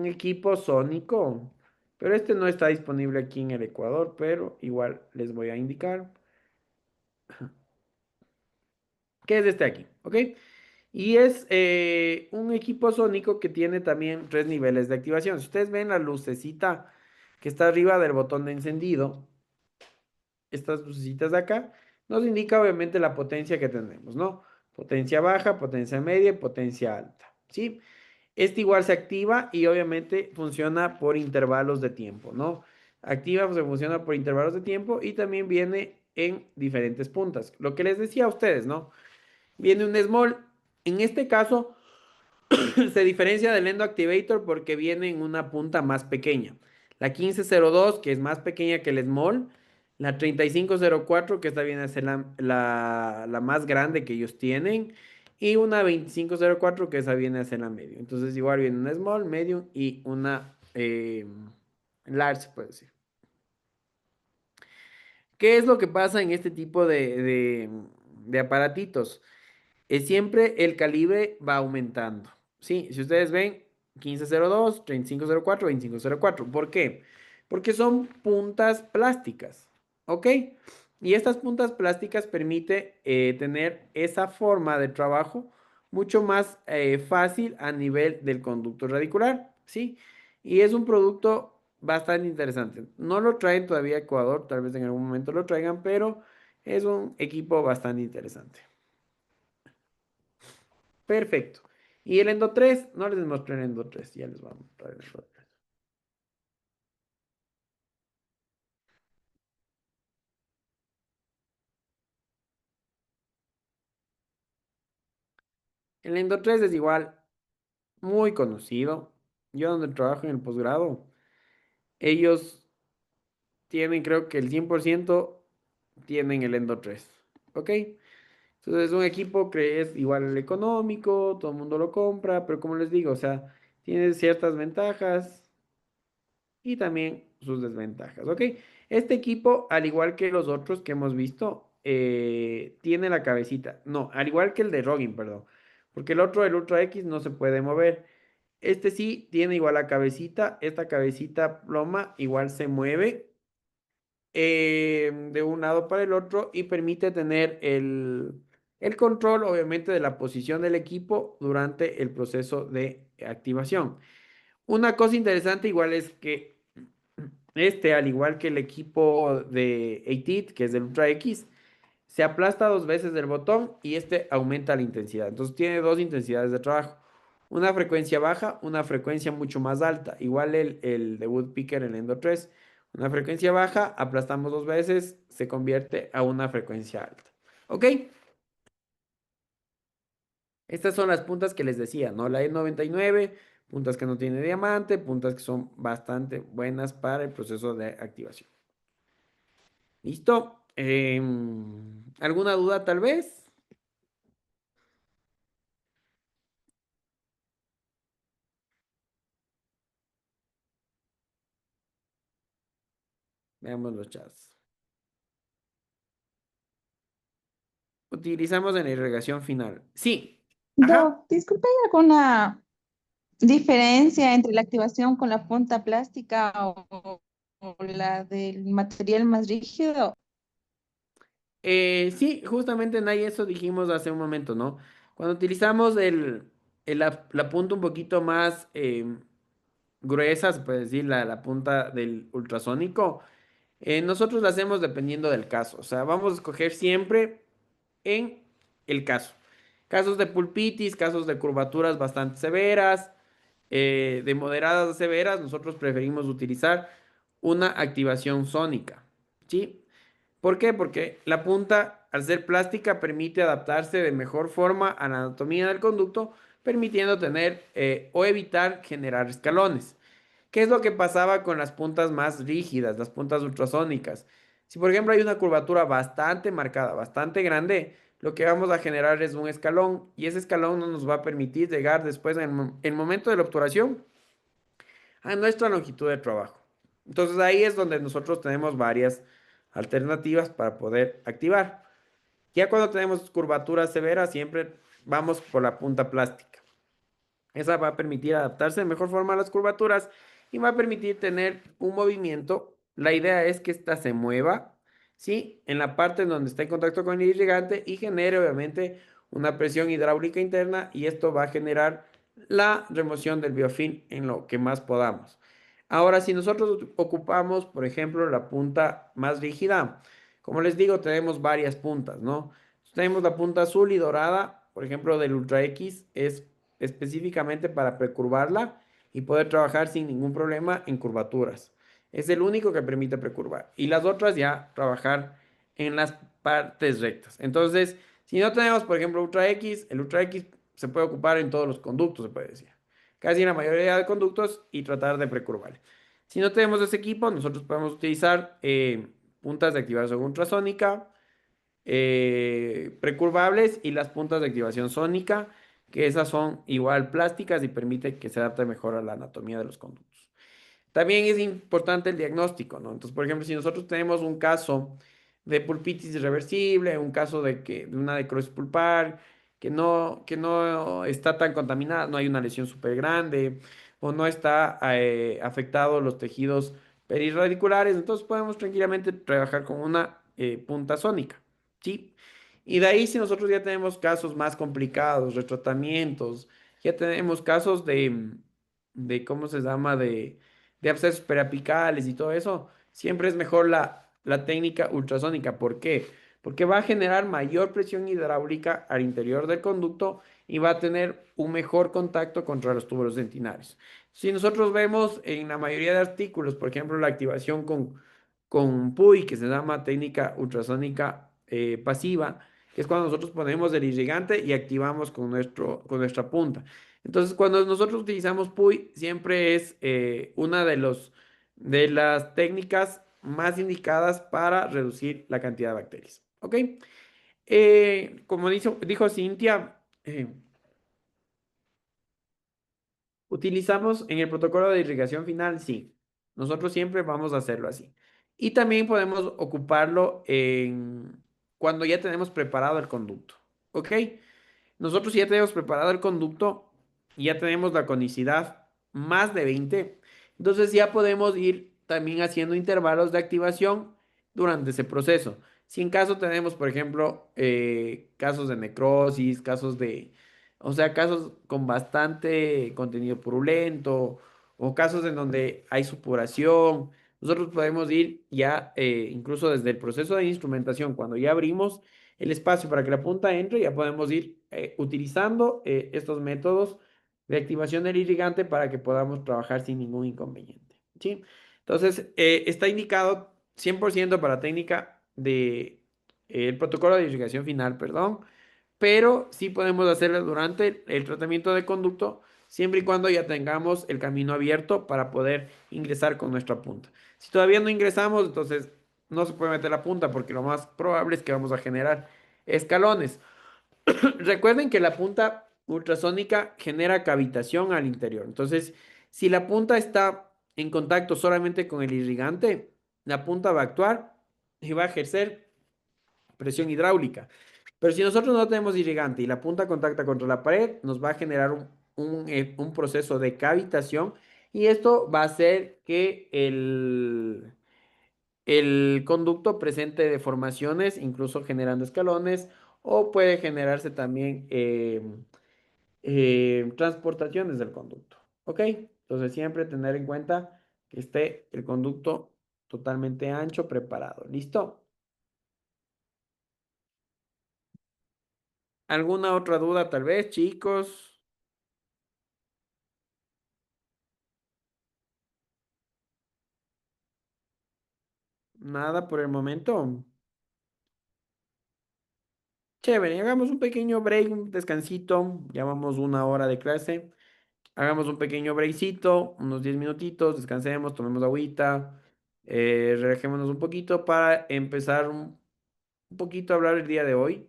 equipo sónico, pero este no está disponible aquí en el Ecuador, pero igual les voy a indicar que es este aquí, ¿ok? Y es un equipo sónico que tiene también tres niveles de activación. Si ustedes ven la lucecita que está arriba del botón de encendido, estas lucecitas de acá, nos indica obviamente la potencia que tenemos, ¿no? Potencia baja, potencia media y potencia alta, ¿sí? Este igual se activa y obviamente funciona por intervalos de tiempo, ¿no? Activa, pues, funciona por intervalos de tiempo y también viene en diferentes puntas. Lo que les decía a ustedes, ¿no? Viene un small. En este caso, se diferencia del Endo Activator porque viene en una punta más pequeña. La 1502, que es más pequeña que el Small. La 3504, que esta viene a ser la más grande que ellos tienen. Y una 2504, que esa viene a ser la medium. Entonces, igual viene una Small, Medium y una Large, se puede decir. ¿Qué es lo que pasa en este tipo de aparatitos? Siempre el calibre va aumentando. Sí, si ustedes ven, 1502, 3504, 2504. ¿Por qué? Porque son puntas plásticas. ¿Ok? Y estas puntas plásticas permite tener esa forma de trabajo mucho más fácil a nivel del conducto radicular. ¿Sí? Y es un producto bastante interesante. No lo traen todavía a Ecuador, tal vez en algún momento lo traigan, pero es un equipo bastante interesante. Perfecto. Y el Endo 3, no les mostré el Endo 3, ya les voy a mostrar el Endo 3. El Endo 3 es igual, muy conocido. Yo donde trabajo en el posgrado, ellos tienen, creo que el 100% tienen el Endo 3. ¿Ok? Entonces es un equipo que es igual económico, todo el mundo lo compra, pero como les digo, o sea, tiene ciertas ventajas y también sus desventajas, ¿ok? Este equipo, al igual que los otros que hemos visto, tiene la cabecita. No, al igual que el de Rogin, perdón. Porque el otro, el Ultra X, no se puede mover. Este sí tiene igual la cabecita. Esta cabecita ploma igual se mueve de un lado para el otro y permite tener el control, obviamente, de la posición del equipo durante el proceso de activación. Una cosa interesante igual es que este, al igual que el equipo de ATEEZ, que es del Ultra X, se aplasta dos veces el botón y este aumenta la intensidad. Entonces tiene dos intensidades de trabajo. Una frecuencia baja, una frecuencia mucho más alta. Igual el de Woodpecker, el Endo 3. Una frecuencia baja, aplastamos dos veces, se convierte a una frecuencia alta. ¿Ok? Estas son las puntas que les decía, ¿no? La E99 puntas que no tienen diamante, puntas que son bastante buenas para el proceso de activación. ¿Listo? ¿Alguna duda tal vez? Veamos los chats. Utilizamos en la irrigación final. Sí. Ajá. Doc, disculpe, ¿hay alguna diferencia entre la activación con la punta plástica o la del material más rígido? Sí, justamente en ahí eso dijimos hace un momento, ¿no? Cuando utilizamos la punta un poquito más gruesa, se puede decir, la punta del ultrasónico, nosotros la hacemos dependiendo del caso. O sea, vamos a escoger siempre en el caso. Casos de pulpitis, casos de curvaturas bastante severas, de moderadas a severas, nosotros preferimos utilizar una activación sónica, ¿sí? ¿Por qué? Porque la punta, al ser plástica, permite adaptarse de mejor forma a la anatomía del conducto, permitiendo tener o evitar generar escalones. ¿Qué es lo que pasaba con las puntas más rígidas, las puntas ultrasónicas? Si por ejemplo hay una curvatura bastante marcada, bastante grande, lo que vamos a generar es un escalón y ese escalón no nos va a permitir llegar después en el momento de la obturación a nuestra longitud de trabajo. Entonces ahí es donde nosotros tenemos varias alternativas para poder activar. Ya cuando tenemos curvaturas severas, siempre vamos por la punta plástica. Esa va a permitir adaptarse de mejor forma a las curvaturas y va a permitir tener un movimiento. La idea es que ésta se mueva, ¿sí? En la parte en donde está en contacto con el irrigante y genere obviamente una presión hidráulica interna y esto va a generar la remoción del biofilm en lo que más podamos. Ahora, si nosotros ocupamos, por ejemplo, la punta más rígida, como les digo, tenemos varias puntas, ¿no? Tenemos la punta azul y dorada, por ejemplo, del Ultra X, es específicamente para precurvarla y poder trabajar sin ningún problema en curvaturas. Es el único que permite precurvar. Y las otras ya trabajar en las partes rectas. Entonces, si no tenemos, por ejemplo, Ultra X, el Ultra X se puede ocupar en todos los conductos, se puede decir. Casi en la mayoría de conductos y tratar de precurvar. Si no tenemos ese equipo, nosotros podemos utilizar puntas de activación ultrasónica, precurvables y las puntas de activación sónica, que esas son igual plásticas y permite que se adapte mejor a la anatomía de los conductos. También es importante el diagnóstico, ¿no? Entonces, por ejemplo, si nosotros tenemos un caso de pulpitis irreversible, un caso de una necrosis pulpar, que no está tan contaminada, no hay una lesión súper grande, o no está afectado los tejidos perirradiculares, entonces podemos tranquilamente trabajar con una punta sónica, ¿sí? Y de ahí, si nosotros ya tenemos casos más complicados, retratamientos, ya tenemos casos ¿cómo se llama? De abscesos periapicales y todo eso, siempre es mejor la técnica ultrasónica. ¿Por qué? Porque va a generar mayor presión hidráulica al interior del conducto y va a tener un mejor contacto contra los túbulos dentinarios. Si nosotros vemos en la mayoría de artículos, por ejemplo, la activación con PUI, que se llama técnica ultrasónica pasiva, que es cuando nosotros ponemos el irrigante y activamos con nuestra punta. Entonces, cuando nosotros utilizamos PUI, siempre es una de las técnicas más indicadas para reducir la cantidad de bacterias. ¿Ok? Como dijo Cintia, ¿utilizamos en el protocolo de irrigación final? Sí. Nosotros siempre vamos a hacerlo así. Y también podemos ocuparlo cuando ya tenemos preparado el conducto. ¿Ok? Nosotros ya tenemos preparado el conducto y ya tenemos la conicidad más de 20. Entonces ya podemos ir también haciendo intervalos de activación durante ese proceso. Si en caso tenemos, por ejemplo, casos de necrosis, o sea, casos con bastante contenido purulento o casos en donde hay supuración, nosotros podemos ir ya incluso desde el proceso de instrumentación, cuando ya abrimos el espacio para que la punta entre, ya podemos ir utilizando estos métodos de activación del irrigante para que podamos trabajar sin ningún inconveniente. ¿Sí? Entonces, está indicado 100% para técnica el protocolo de irrigación final, perdón, pero sí podemos hacerlo durante el tratamiento de conducto siempre y cuando ya tengamos el camino abierto para poder ingresar con nuestra punta. Si todavía no ingresamos, entonces no se puede meter la punta porque lo más probable es que vamos a generar escalones. Recuerden que la punta ultrasónica genera cavitación al interior. Entonces, si la punta está en contacto solamente con el irrigante, la punta va a actuar y va a ejercer presión hidráulica. Pero si nosotros no tenemos irrigante y la punta contacta contra la pared, nos va a generar un proceso de cavitación y esto va a hacer que el conducto presente deformaciones, incluso generando escalones, o puede generarse también transportaciones del conducto. ¿Ok? Entonces siempre tener en cuenta que esté el conducto totalmente ancho, preparado. ¿Listo? ¿Alguna otra duda tal vez, chicos? Nada por el momento. Chévere, hagamos un pequeño break, un descansito. Llevamos 1 hora de clase. Hagamos un pequeño breakcito, unos 10 minutitos, descansemos, tomemos agüita, relajémonos un poquito para empezar un poquito a hablar el día de hoy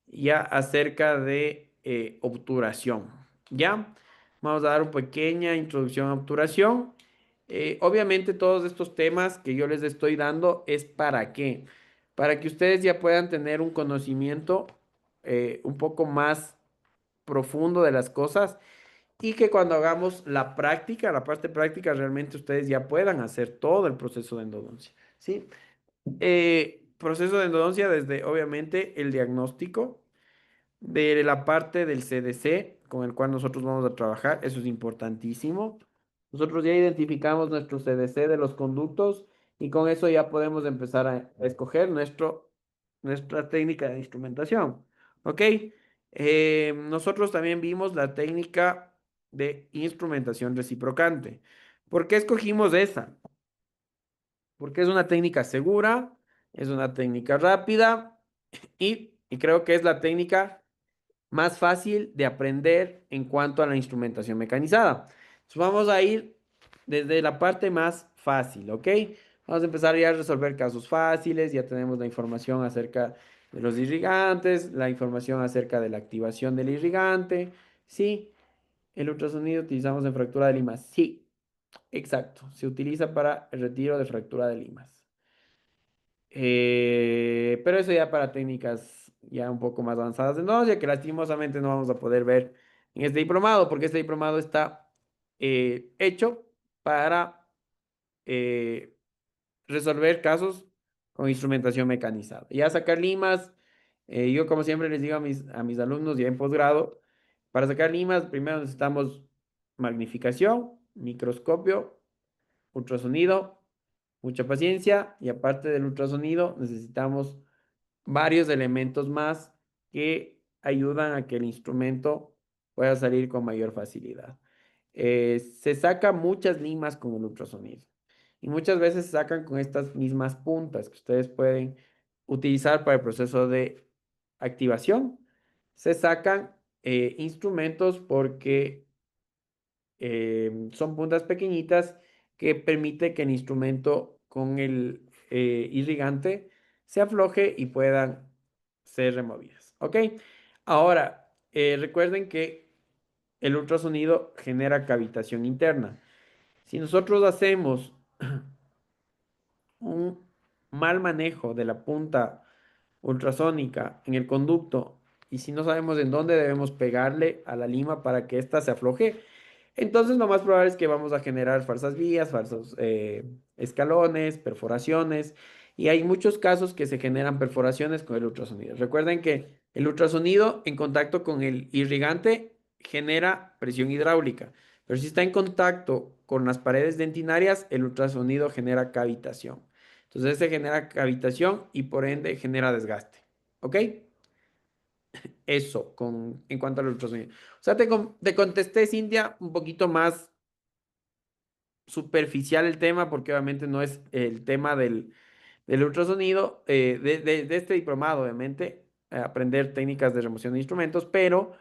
ya acerca de obturación. ¿Ya? Vamos a dar una pequeña introducción a obturación. Obviamente todos estos temas que yo les estoy dando es para qué? Para que ustedes ya puedan tener un conocimiento un poco más profundo de las cosas y que cuando hagamos la práctica, la parte práctica, realmente ustedes ya puedan hacer todo el proceso de endodoncia, ¿sí? Proceso de endodoncia desde, obviamente, el diagnóstico, de la parte del CDC con el cual nosotros vamos a trabajar, eso es importantísimo. Nosotros ya identificamos nuestro CDC de los conductos y con eso ya podemos empezar a escoger nuestra técnica de instrumentación, ¿ok? Nosotros también vimos la técnica de instrumentación reciprocante. ¿Por qué escogimos esa? Porque es una técnica segura, es una técnica rápida y creo que es la técnica más fácil de aprender en cuanto a la instrumentación mecanizada. Entonces vamos a ir desde la parte más fácil, ¿ok? Vamos a empezar ya a resolver casos fáciles, ya tenemos la información acerca de los irrigantes, la información acerca de la activación del irrigante, ¿sí? El ultrasonido utilizamos en fractura de limas, sí, exacto, se utiliza para el retiro de fractura de limas. Pero eso ya para técnicas ya un poco más avanzadas de ya que lastimosamente no vamos a poder ver en este diplomado, porque este diplomado está hecho para eh, resolver casos con instrumentación mecanizada. Ya sacar limas, yo como siempre les digo a mis alumnos ya en posgrado, para sacar limas primero necesitamos magnificación, microscopio, ultrasonido, mucha paciencia y aparte del ultrasonido necesitamos varios elementos más que ayudan a que el instrumento pueda salir con mayor facilidad. Se saca muchas limas con el ultrasonido y muchas veces se sacan con estas mismas puntas que ustedes pueden utilizar para el proceso de activación. Se sacan instrumentos porque son puntas pequeñitas que permite que el instrumento con el irrigante se afloje y puedan ser removidas. ¿Ok? Ahora, recuerden que el ultrasonido genera cavitación interna. Si nosotros hacemos un mal manejo de la punta ultrasónica en el conducto y si no sabemos en dónde debemos pegarle a la lima para que ésta se afloje, entonces lo más probable es que vamos a generar falsas vías, falsos escalones, perforaciones y hay muchos casos que se generan perforaciones con el ultrasonido. Recuerden que el ultrasonido en contacto con el irrigante genera presión hidráulica, pero si está en contacto con las paredes dentinarias, el ultrasonido genera cavitación. Entonces, este genera cavitación y por ende genera desgaste. ¿Ok? Eso en cuanto al ultrasonido. O sea, te contesté, Cintia, un poquito más superficial el tema, porque obviamente no es el tema del ultrasonido, de este diplomado, obviamente, aprender técnicas de remoción de instrumentos, pero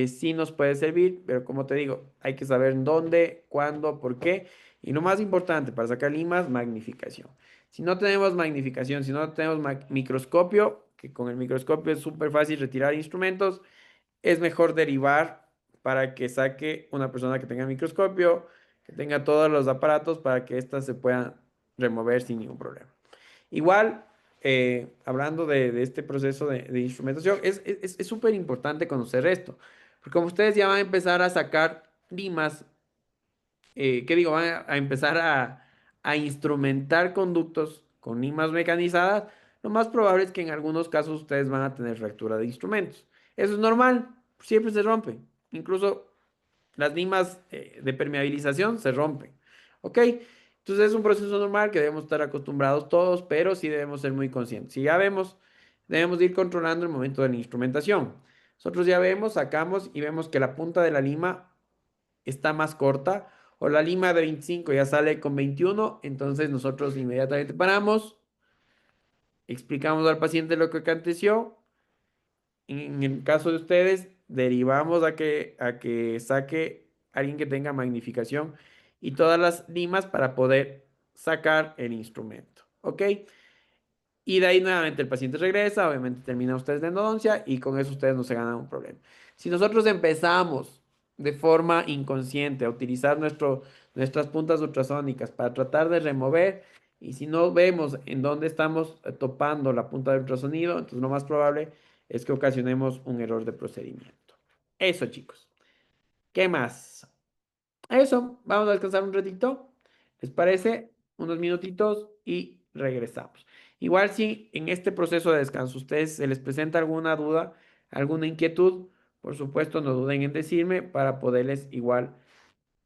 sí nos puede servir, pero como te digo, hay que saber dónde, cuándo, por qué. Y lo más importante para sacar limas, magnificación. Si no tenemos magnificación, si no tenemos microscopio, que con el microscopio es súper fácil retirar instrumentos, es mejor derivar para que saque una persona que tenga microscopio, que tenga todos los aparatos para que éstas se puedan remover sin ningún problema. Igual, hablando de este proceso de instrumentación, es súper importante conocer esto, porque como ustedes ya van a empezar a sacar limas, ¿qué digo? Van a empezar a instrumentar conductos con limas mecanizadas, lo más probable es que en algunos casos ustedes van a tener fractura de instrumentos. Eso es normal, siempre se rompe. Incluso las limas de permeabilización se rompen. ¿Ok? Entonces es un proceso normal que debemos estar acostumbrados todos, pero sí debemos ser muy conscientes. Si ya vemos, debemos ir controlando el momento de la instrumentación. Nosotros ya vemos, sacamos y vemos que la punta de la lima está más corta o la lima de 25 ya sale con 21, entonces nosotros inmediatamente paramos, explicamos al paciente lo que aconteció. En el caso de ustedes, derivamos a que saque alguien que tenga magnificación y todas las limas para poder sacar el instrumento. ¿Ok? Y de ahí nuevamente el paciente regresa, obviamente termina ustedes la endodoncia y con eso ustedes no se ganan un problema. Si nosotros empezamos de forma inconsciente a utilizar nuestras puntas ultrasónicas para tratar de remover y si no vemos en dónde estamos topando la punta de ultrasonido, entonces lo más probable es que ocasionemos un error de procedimiento. Eso, chicos. ¿Qué más? Eso, vamos a descansar un ratito. ¿Les parece? Unos minutitos y regresamos. Igual si en este proceso de descanso ustedes se les presenta alguna duda, alguna inquietud, por supuesto no duden en decirme para poderles igual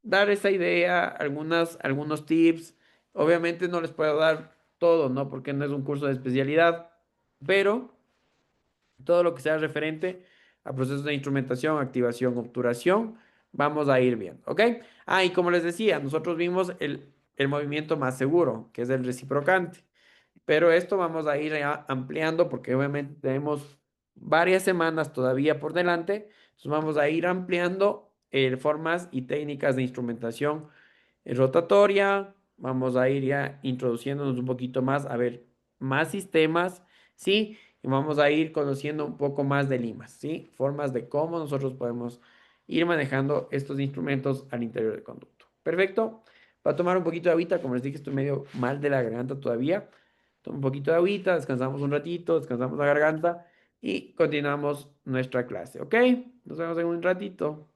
dar esa idea, algunos tips. Obviamente no les puedo dar todo, ¿no? Porque no es un curso de especialidad, pero todo lo que sea referente a procesos de instrumentación, activación, obturación, vamos a ir viendo, ¿ok? Ah, y como les decía, nosotros vimos el movimiento más seguro, que es el reciprocante, pero esto vamos a ir ya ampliando porque obviamente tenemos varias semanas todavía por delante, entonces vamos a ir ampliando formas y técnicas de instrumentación rotatoria, vamos a ir ya introduciéndonos un poquito más, a ver, más sistemas, ¿sí? Y vamos a ir conociendo un poco más de limas, ¿sí? Formas de cómo nosotros podemos ir manejando estos instrumentos al interior del conducto. Perfecto. Para tomar un poquito de agüita, como les dije, estoy medio mal de la garganta todavía. Toma un poquito de agüita, descansamos un ratito, descansamos la garganta y continuamos nuestra clase, ¿ok? Nos vemos en un ratito.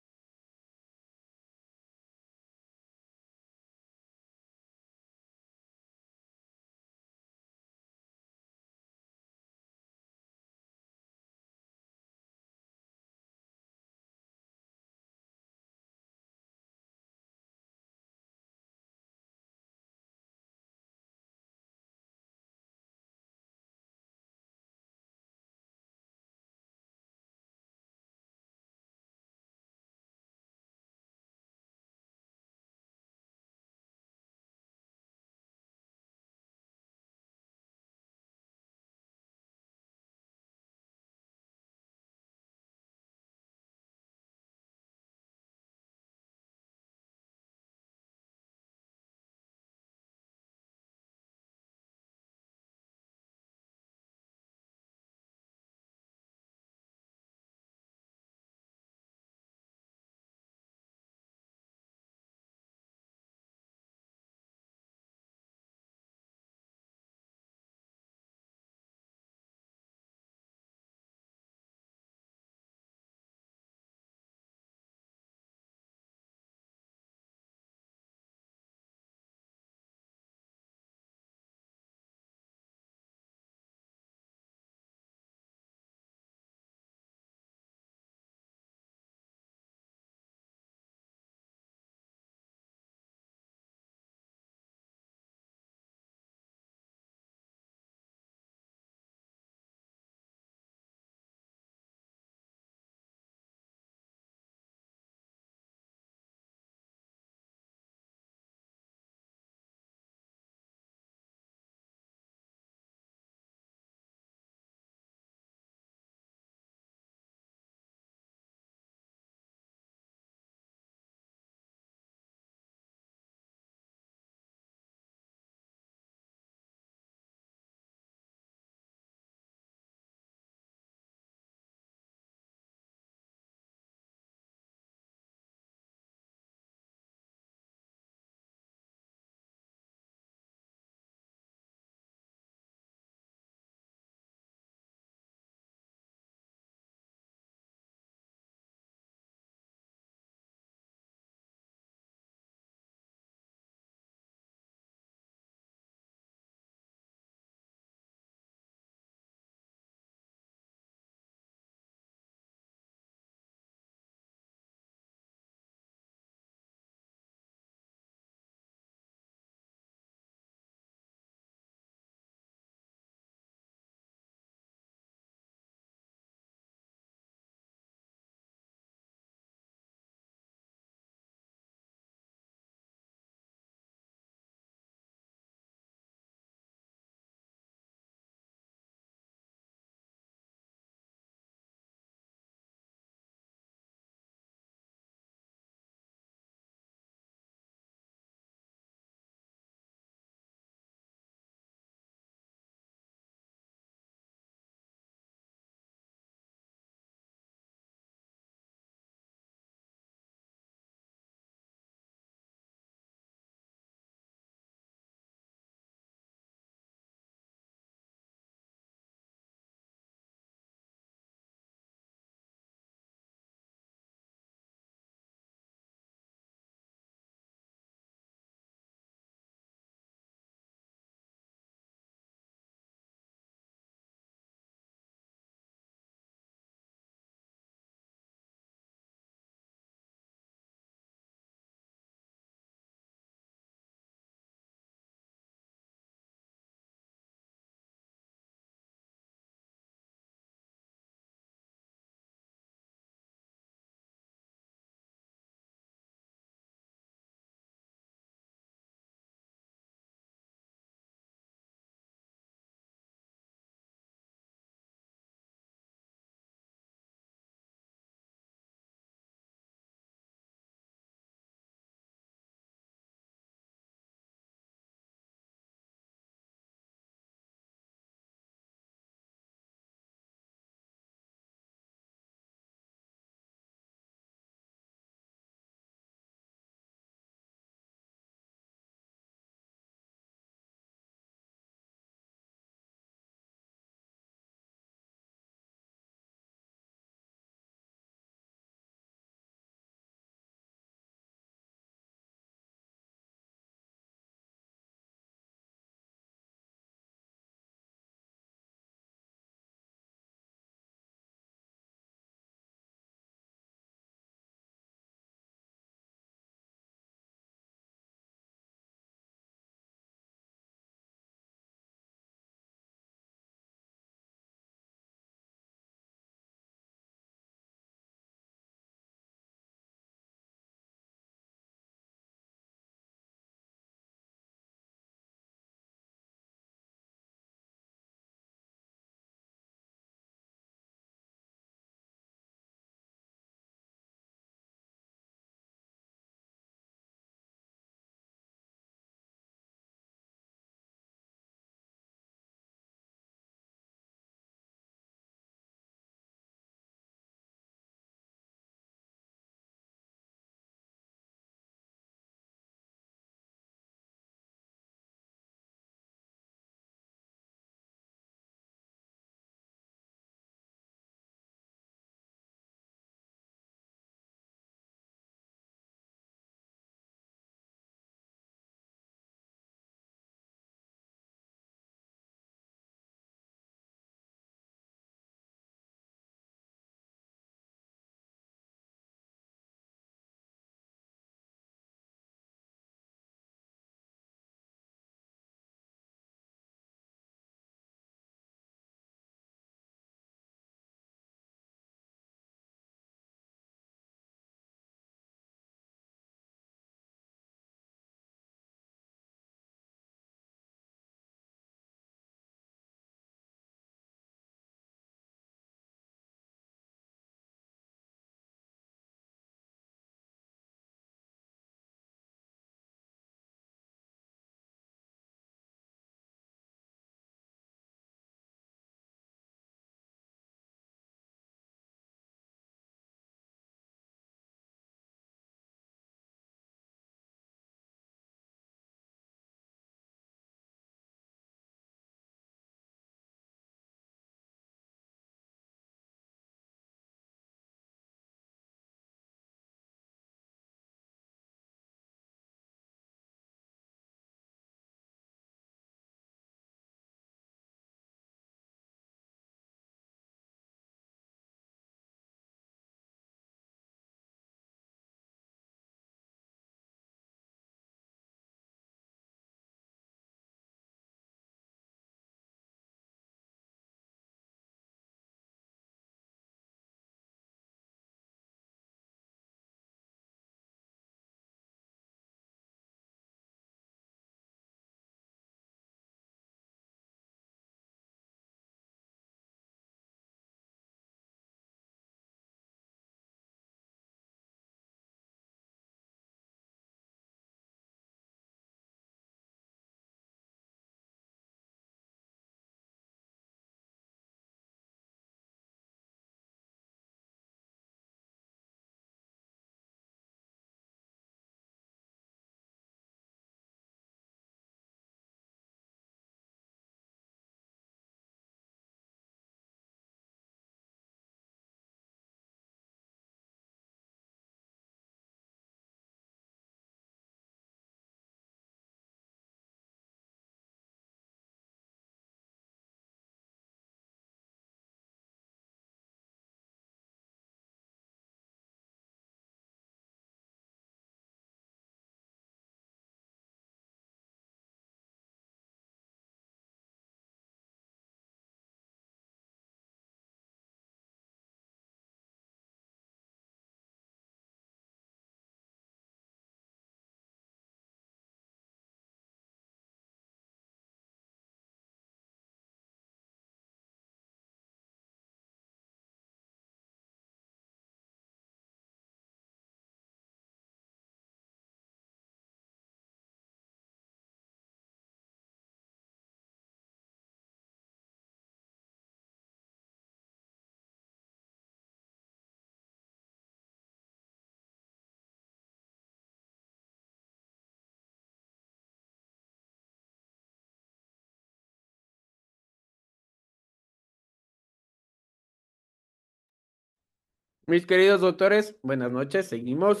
Mis queridos doctores, buenas noches. Seguimos.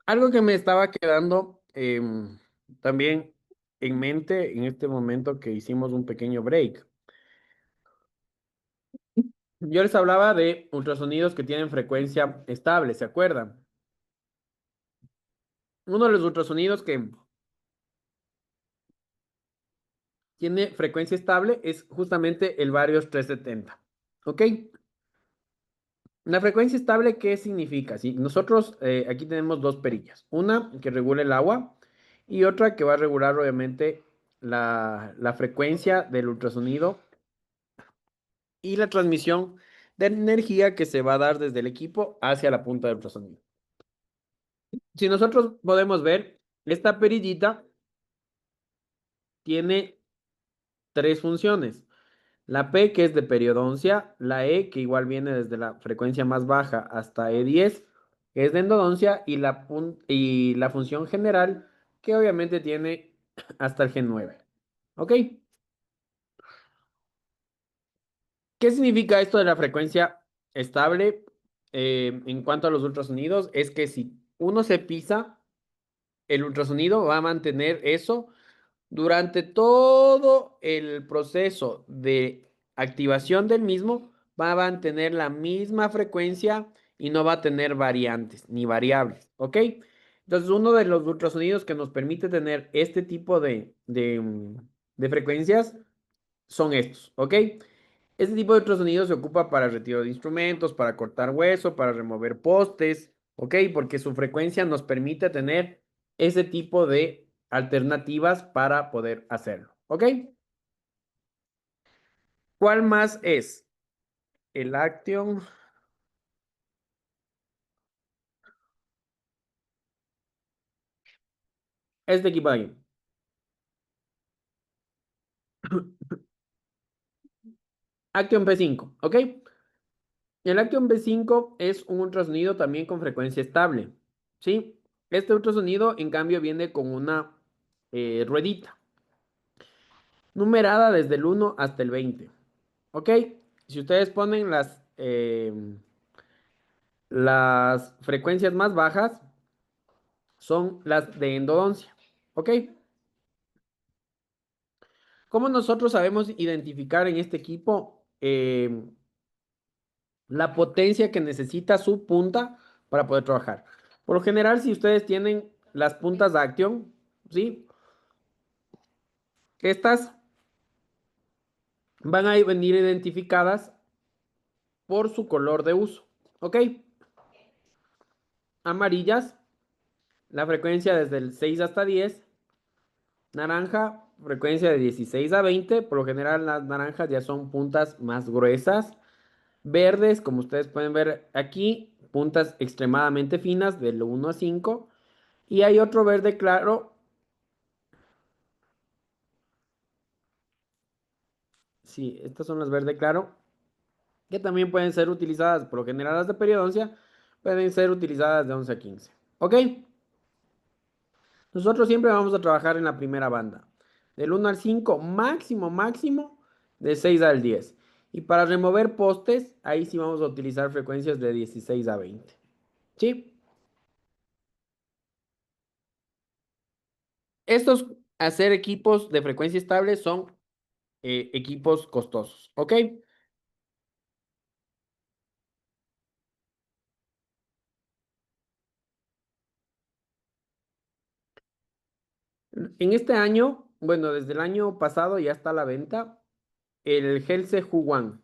Algo que me estaba quedando también en mente en este momento que hicimos un pequeño break. Yo les hablaba de ultrasonidos que tienen frecuencia estable, ¿se acuerdan? Uno de los ultrasonidos que tiene frecuencia estable es justamente el Varios 370. ¿Ok? La frecuencia estable, ¿qué significa? Si nosotros aquí tenemos dos perillas, una que regula el agua y otra que va a regular obviamente la frecuencia del ultrasonido y la transmisión de energía que se va a dar desde el equipo hacia la punta del ultrasonido. Si nosotros podemos ver, esta perillita tiene tres funciones. La P, que es de periodoncia, la E, que igual viene desde la frecuencia más baja hasta E10, que es de endodoncia, y la función general, que obviamente tiene hasta el G9. ¿Ok? ¿Qué significa esto de la frecuencia estable en cuanto a los ultrasonidos? Es que si uno se pisa, el ultrasonido va a mantener eso durante todo el proceso de activación del mismo, va a mantener la misma frecuencia y no va a tener variantes ni variables, ¿ok? Entonces, uno de los ultrasonidos que nos permite tener este tipo de frecuencias son estos, ¿ok? Este tipo de ultrasonido se ocupa para retiro de instrumentos, para cortar hueso, para remover postes, ¿ok? Porque su frecuencia nos permite tener ese tipo de alternativas para poder hacerlo, ¿ok? ¿Cuál más es? El Action. Este equipo de ahí. Action P5, ¿ok? El Action P5 es un ultrasonido también con frecuencia estable, ¿sí? Este ultrasonido, en cambio, viene con una ruedita numerada desde el 1 hasta el 20. ¿Ok? Si ustedes ponen las frecuencias más bajas, son las de endodoncia. ¿Ok? ¿Cómo nosotros sabemos identificar en este equipo la potencia que necesita su punta para poder trabajar? Por lo general, si ustedes tienen las puntas de acción, ¿sí? Estas van a venir identificadas por su color de uso. ¿Ok? Amarillas, la frecuencia desde el 6 hasta 10. Naranja, frecuencia de 16 a 20. Por lo general, las naranjas ya son puntas más gruesas. Verdes, como ustedes pueden ver aquí, puntas extremadamente finas, del 1 a 5. Y hay otro verde claro. Sí, estas son las verde claro, que también pueden ser utilizadas, por lo general las de periodoncia, pueden ser utilizadas de 11 a 15. ¿Ok? Nosotros siempre vamos a trabajar en la primera banda. Del 1 al 5, máximo, de 6 al 10. Y para remover postes, ahí sí vamos a utilizar frecuencias de 16 a 20. ¿Sí? Estos, hacer equipos de frecuencia estable son equipos costosos. ¿Ok? En este año, bueno, desde el año pasado ya está a la venta el Helse Huan.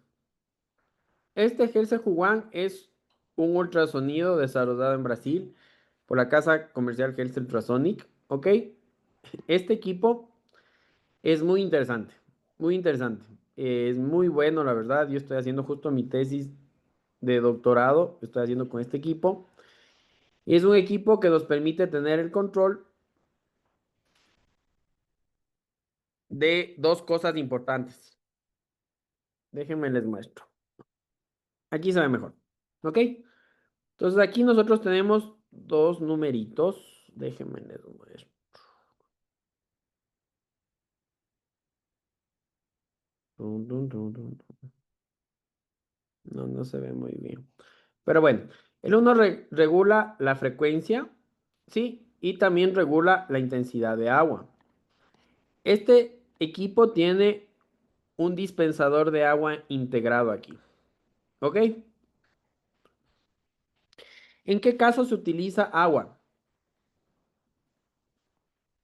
Este Helse Huan es un ultrasonido desarrollado en Brasil por la casa comercial Helse Ultrasonic. ¿Ok? Este equipo es muy interesante, muy interesante. Es muy bueno, la verdad. Yo estoy haciendo justo mi tesis de doctorado, estoy haciendo con este equipo. Y es un equipo que nos permite tener el control de dos cosas importantes. Déjenme les muestro. Aquí se ve mejor. ¿Ok? Entonces aquí nosotros tenemos dos numeritos. Déjenme les muestro. Tun, tun, tun, tun, tun. No, no se ve muy bien. Pero bueno, el uno regula la frecuencia, ¿sí? Y también regula la intensidad de agua. Este equipo tiene un dispensador de agua integrado aquí. ¿Ok? ¿En qué caso se utiliza agua?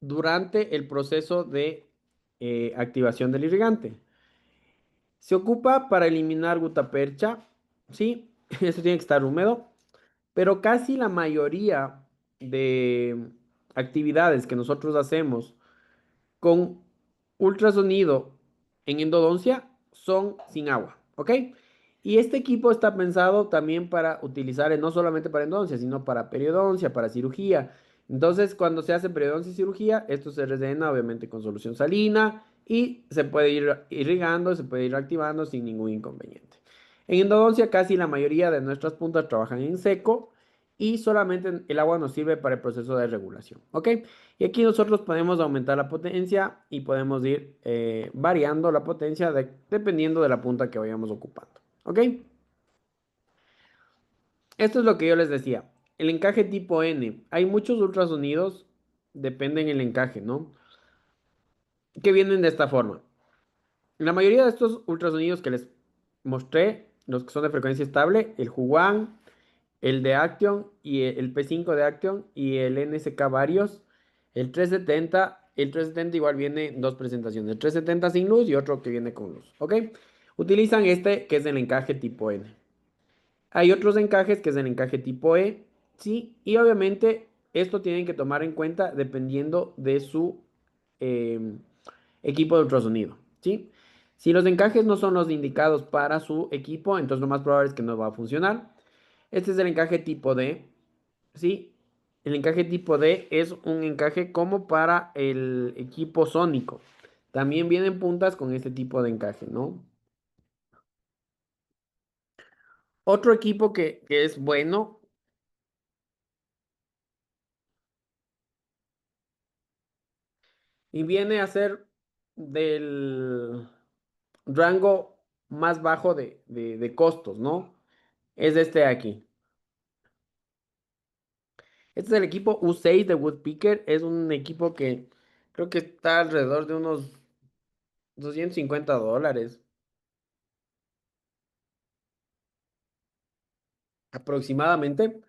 Durante el proceso de activación del irrigante. Se ocupa para eliminar gutapercha, ¿sí? Eso tiene que estar húmedo, pero casi la mayoría de actividades que nosotros hacemos con ultrasonido en endodoncia son sin agua, ¿ok? Y este equipo está pensado también para utilizar no solamente para endodoncia, sino para periodoncia, para cirugía. Entonces, cuando se hace periodoncia y cirugía, esto se rellena obviamente con solución salina y se puede ir irrigando, se puede ir activando sin ningún inconveniente. En endodoncia, casi la mayoría de nuestras puntas trabajan en seco y solamente el agua nos sirve para el proceso de regulación, ¿ok? Y aquí nosotros podemos aumentar la potencia y podemos ir variando la potencia dependiendo de la punta que vayamos ocupando. ¿Ok? Esto es lo que yo les decía. El encaje tipo N. Hay muchos ultrasonidos, dependen el encaje, ¿no? Que vienen de esta forma. La mayoría de estos ultrasonidos que les mostré, los que son de frecuencia estable, el Huan, el de Action y el P5 de Action y el NSK varios, el 370 igual viene en dos presentaciones, el 370 sin luz y otro que viene con luz, ¿ok? Utilizan este que es el encaje tipo N. Hay otros encajes que es el encaje tipo E, ¿sí? Y obviamente esto tienen que tomar en cuenta dependiendo de su eh, equipo de ultrasonido, ¿sí? Si los encajes no son los indicados para su equipo, entonces lo más probable es que no va a funcionar. Este es el encaje tipo D, ¿sí? El encaje tipo D es un encaje como para el equipo sónico. También vienen puntas con este tipo de encaje, ¿no? Otro equipo que es bueno y viene a ser del rango más bajo de costos, ¿no? Es este de aquí. Este es el equipo U6 de Woodpecker. Es un equipo que creo que está alrededor de unos $250 aproximadamente.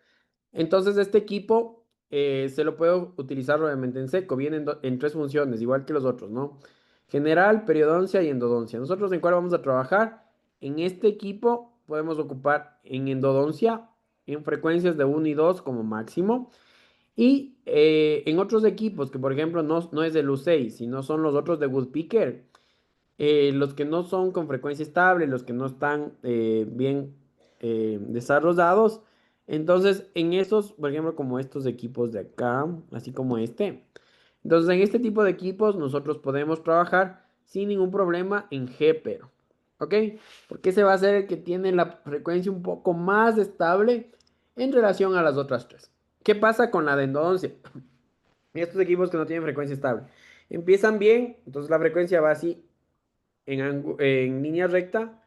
Entonces, este equipo se lo puede utilizar obviamente en seco. Viene en tres funciones, igual que los otros, ¿no? General, periodoncia y endodoncia. Nosotros en cuál vamos a trabajar. En este equipo podemos ocupar en endodoncia en frecuencias de 1 y 2 como máximo. Y en otros equipos, que por ejemplo no es del U6, sino son los otros de Woodpecker, los que no son con frecuencia estable, los que no están bien desarrollados. Entonces, en esos, por ejemplo, como estos equipos de acá, así como este. Entonces, en este tipo de equipos nosotros podemos trabajar sin ningún problema en G, pero, ¿ok? Porque ese va a ser el que tiene la frecuencia un poco más estable en relación a las otras tres. ¿Qué pasa con la de endodoncia? Estos equipos que no tienen frecuencia estable. Empiezan bien, entonces la frecuencia va así en línea recta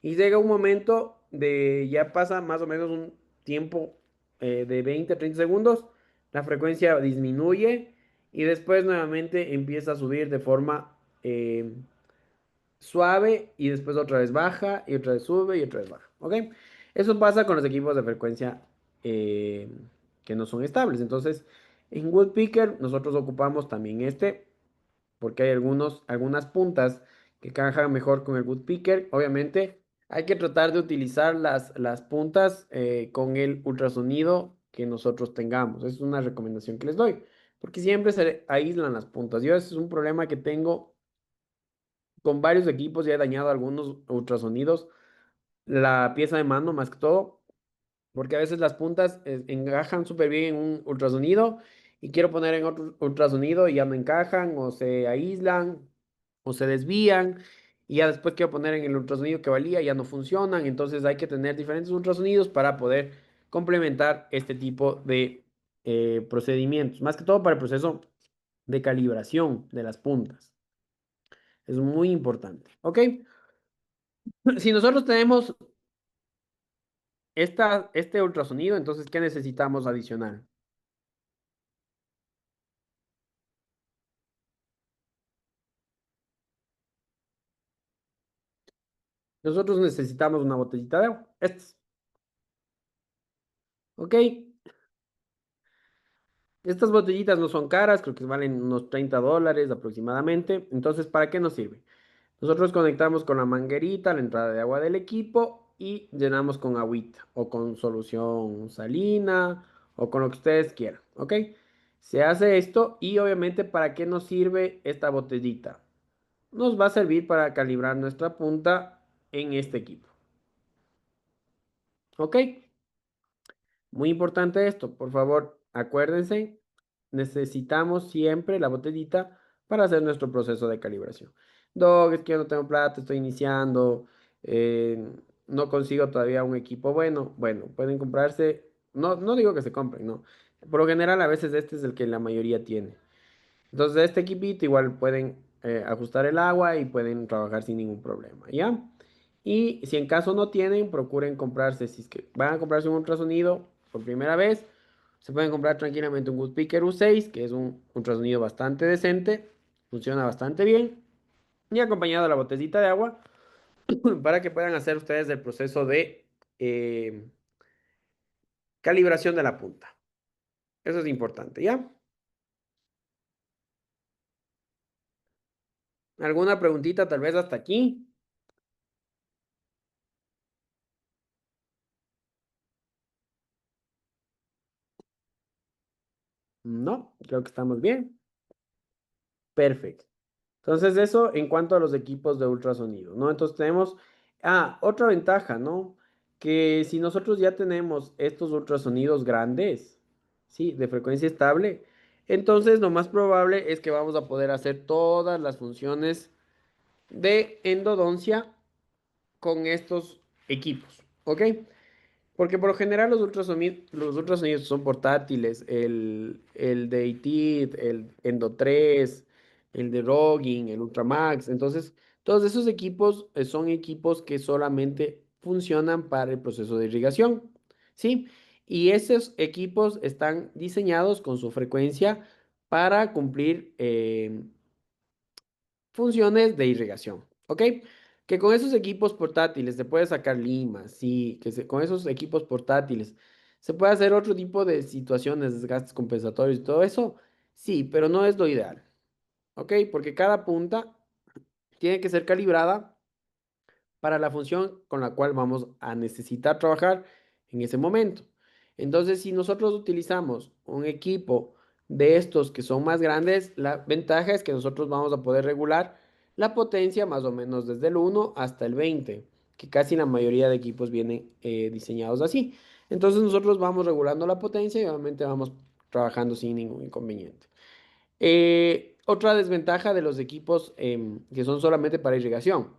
y llega un momento de ya pasa más o menos un tiempo de 20 a 30 segundos, la frecuencia disminuye y después nuevamente empieza a subir de forma suave y después otra vez baja y otra vez sube y otra vez baja, ¿ok? Eso pasa con los equipos de frecuencia eh, que no son estables. Entonces, en Woodpecker nosotros ocupamos también este porque hay algunas puntas que encajan mejor con el Woodpecker. Obviamente, hay que tratar de utilizar las puntas con el ultrasonido que nosotros tengamos. Es una recomendación que les doy, porque siempre se aíslan las puntas. Yo ese es un problema que tengo con varios equipos y he dañado algunos ultrasonidos, la pieza de mano más que todo, porque a veces las puntas encajan súper bien en un ultrasonido y quiero poner en otro ultrasonido y ya no encajan o se aíslan o se desvían y ya después quiero poner en el ultrasonido que valía y ya no funcionan. Entonces hay que tener diferentes ultrasonidos para poder complementar este tipo de procedimientos, más que todo para el proceso de calibración de las puntas. Es muy importante, ¿ok? Si nosotros tenemos este ultrasonido, entonces, ¿qué necesitamos adicional? Nosotros necesitamos una botellita de agua. Estas, ¿ok? Estas botellitas no son caras, creo que valen unos $30 aproximadamente. Entonces, ¿para qué nos sirve? Nosotros conectamos con la manguerita la entrada de agua del equipo y llenamos con agüita o con solución salina o con lo que ustedes quieran, ¿ok? Se hace esto y obviamente ¿para qué nos sirve esta botellita? Nos va a servir para calibrar nuestra punta en este equipo, ¿ok? Muy importante esto, por favor, acuérdense, necesitamos siempre la botellita para hacer nuestro proceso de calibración. Dog, es que yo no tengo plata, estoy iniciando, no consigo todavía un equipo bueno. Bueno, pueden comprarse, no digo que se compren, no. Por lo general, a veces este es el que la mayoría tiene. Entonces, este equipito igual pueden ajustar el agua y pueden trabajar sin ningún problema, ¿ya? Y si en caso no tienen, procuren comprarse, si es que van a comprarse un ultrasonido por primera vez, se pueden comprar tranquilamente un Woodpecker U6, que es un ultrasonido bastante decente, funciona bastante bien, y acompañado de la botellita de agua para que puedan hacer ustedes el proceso de eh, calibración de la punta. Eso es importante, ¿ya? ¿Alguna preguntita tal vez hasta aquí? No, creo que estamos bien. Perfecto. Entonces, eso en cuanto a los equipos de ultrasonido, ¿no? Entonces tenemos, otra ventaja, ¿no? Que si nosotros ya tenemos estos ultrasonidos grandes, ¿sí? De frecuencia estable, entonces lo más probable es que vamos a poder hacer todas las funciones de endodoncia con estos equipos, ¿ok? Porque por lo general los ultrasonidos son portátiles, el de ITID, el Endo 3, el de Rogging, el Ultramax. Entonces, todos esos equipos son equipos que solamente funcionan para el proceso de irrigación, ¿sí? Y esos equipos están diseñados con su frecuencia para cumplir funciones de irrigación, ¿ok? Que con esos equipos portátiles se puede sacar limas, sí, con esos equipos portátiles se puede hacer otro tipo de situaciones, desgastes compensatorios y todo eso, sí, pero no es lo ideal, ¿ok? Porque cada punta tiene que ser calibrada para la función con la cual vamos a necesitar trabajar en ese momento. Entonces, si nosotros utilizamos un equipo de estos que son más grandes, la ventaja es que nosotros vamos a poder regular la potencia más o menos desde el 1 hasta el 20, que casi la mayoría de equipos vienen diseñados así. Entonces nosotros vamos regulando la potencia y obviamente vamos trabajando sin ningún inconveniente. Otra desventaja de los equipos que son solamente para irrigación.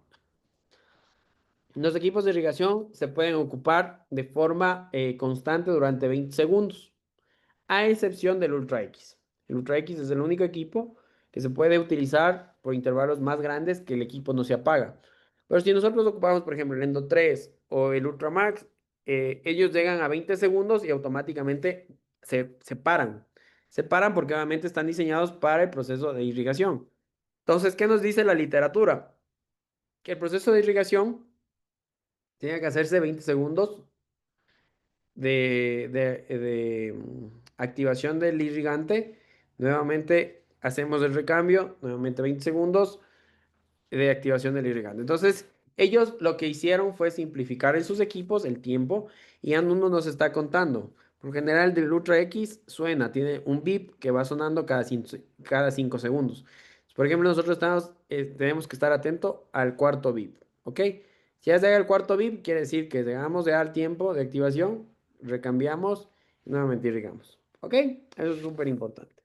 Los equipos de irrigación se pueden ocupar de forma constante durante 20 segundos, a excepción del Ultra X. El Ultra X es el único equipo que se puede utilizar por intervalos más grandes que el equipo no se apaga. Pero si nosotros ocupamos, por ejemplo, el Endo 3 o el Ultra Max, ellos llegan a 20 segundos y automáticamente se paran. Se paran porque obviamente están diseñados para el proceso de irrigación. Entonces, ¿qué nos dice la literatura? Que el proceso de irrigación tiene que hacerse 20 segundos activación del irrigante. Nuevamente hacemos el recambio, nuevamente 20 segundos de activación del irrigante. Entonces, ellos lo que hicieron fue simplificar en sus equipos el tiempo y ya uno nos está contando. Por general, el del Ultra X suena, tiene un bip que va sonando cada 5 segundos. Por ejemplo, nosotros tenemos que estar atento al cuarto bip, ¿ok? Si ya llega el cuarto bip, quiere decir que llegamos ya al tiempo de activación, recambiamos y nuevamente irrigamos, ¿ok? Eso es súper importante.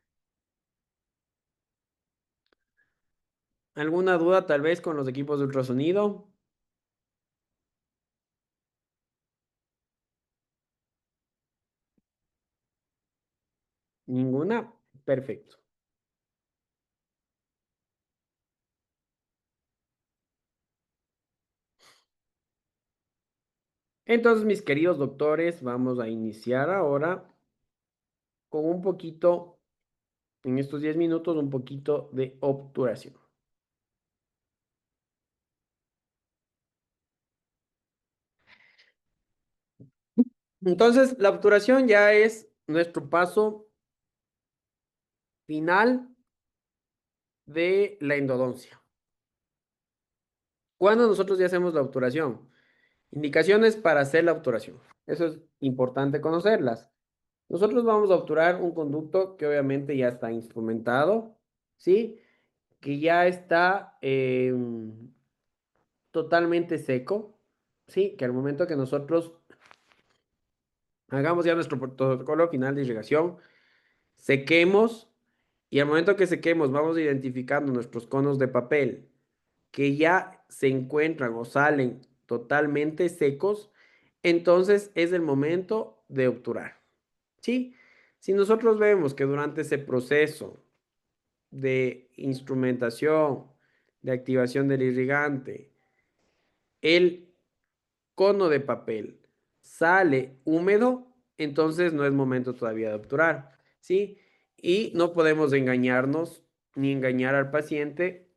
¿Alguna duda tal vez con los equipos de ultrasonido? ¿Ninguna? Perfecto. Entonces, mis queridos doctores, vamos a iniciar ahora con un poquito, en estos 10 minutos, un poquito de obturación. Entonces, la obturación ya es nuestro paso final de la endodoncia. ¿Cuándo nosotros ya hacemos la obturación? Indicaciones para hacer la obturación. Eso es importante conocerlas. Nosotros vamos a obturar un conducto que obviamente ya está instrumentado, ¿sí? Que ya está totalmente seco, ¿sí? Que al momento que nosotros hagamos ya nuestro protocolo final de irrigación, sequemos y al momento que sequemos vamos identificando nuestros conos de papel que ya se encuentran o salen totalmente secos, entonces es el momento de obturar, ¿sí? Si nosotros vemos que durante ese proceso de instrumentación, de activación del irrigante, el cono de papel sale húmedo, entonces no es momento todavía de obturar, ¿sí? Y no podemos engañarnos ni engañar al paciente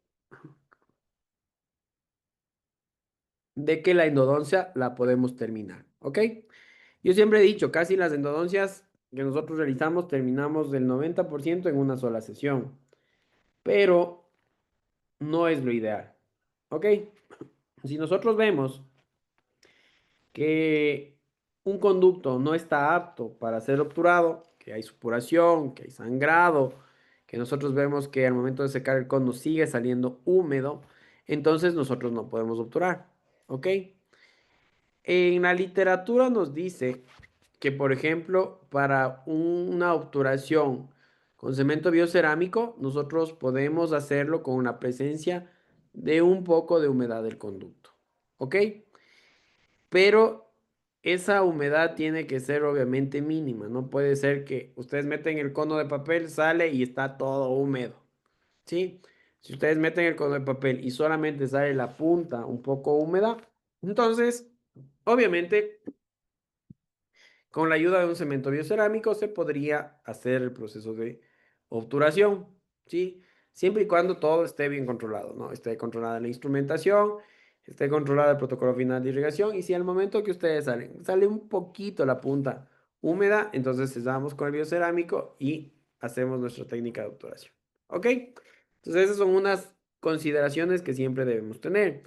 de que la endodoncia la podemos terminar, ¿ok? Yo siempre he dicho, casi las endodoncias que nosotros realizamos terminamos del 90% en una sola sesión, pero no es lo ideal, ¿ok? Si nosotros vemos que un conducto no está apto para ser obturado, que hay supuración, que hay sangrado, que nosotros vemos que al momento de secar el cono sigue saliendo húmedo, entonces nosotros no podemos obturar, ¿ok? En la literatura nos dice que, por ejemplo, para una obturación con cemento biocerámico, nosotros podemos hacerlo con la presencia de un poco de humedad del conducto, ¿ok? Pero esa humedad tiene que ser obviamente mínima, no puede ser que ustedes meten el cono de papel, sale y está todo húmedo, ¿sí? Si ustedes meten el cono de papel y solamente sale la punta un poco húmeda, entonces, obviamente, con la ayuda de un cemento biocerámico se podría hacer el proceso de obturación, ¿sí? Siempre y cuando todo esté bien controlado, ¿no? Esté controlada la instrumentación, esté controlado el protocolo final de irrigación y si al momento que ustedes sale un poquito la punta húmeda, entonces cesamos con el biocerámico y hacemos nuestra técnica de obturación, ¿ok? Entonces esas son unas consideraciones que siempre debemos tener.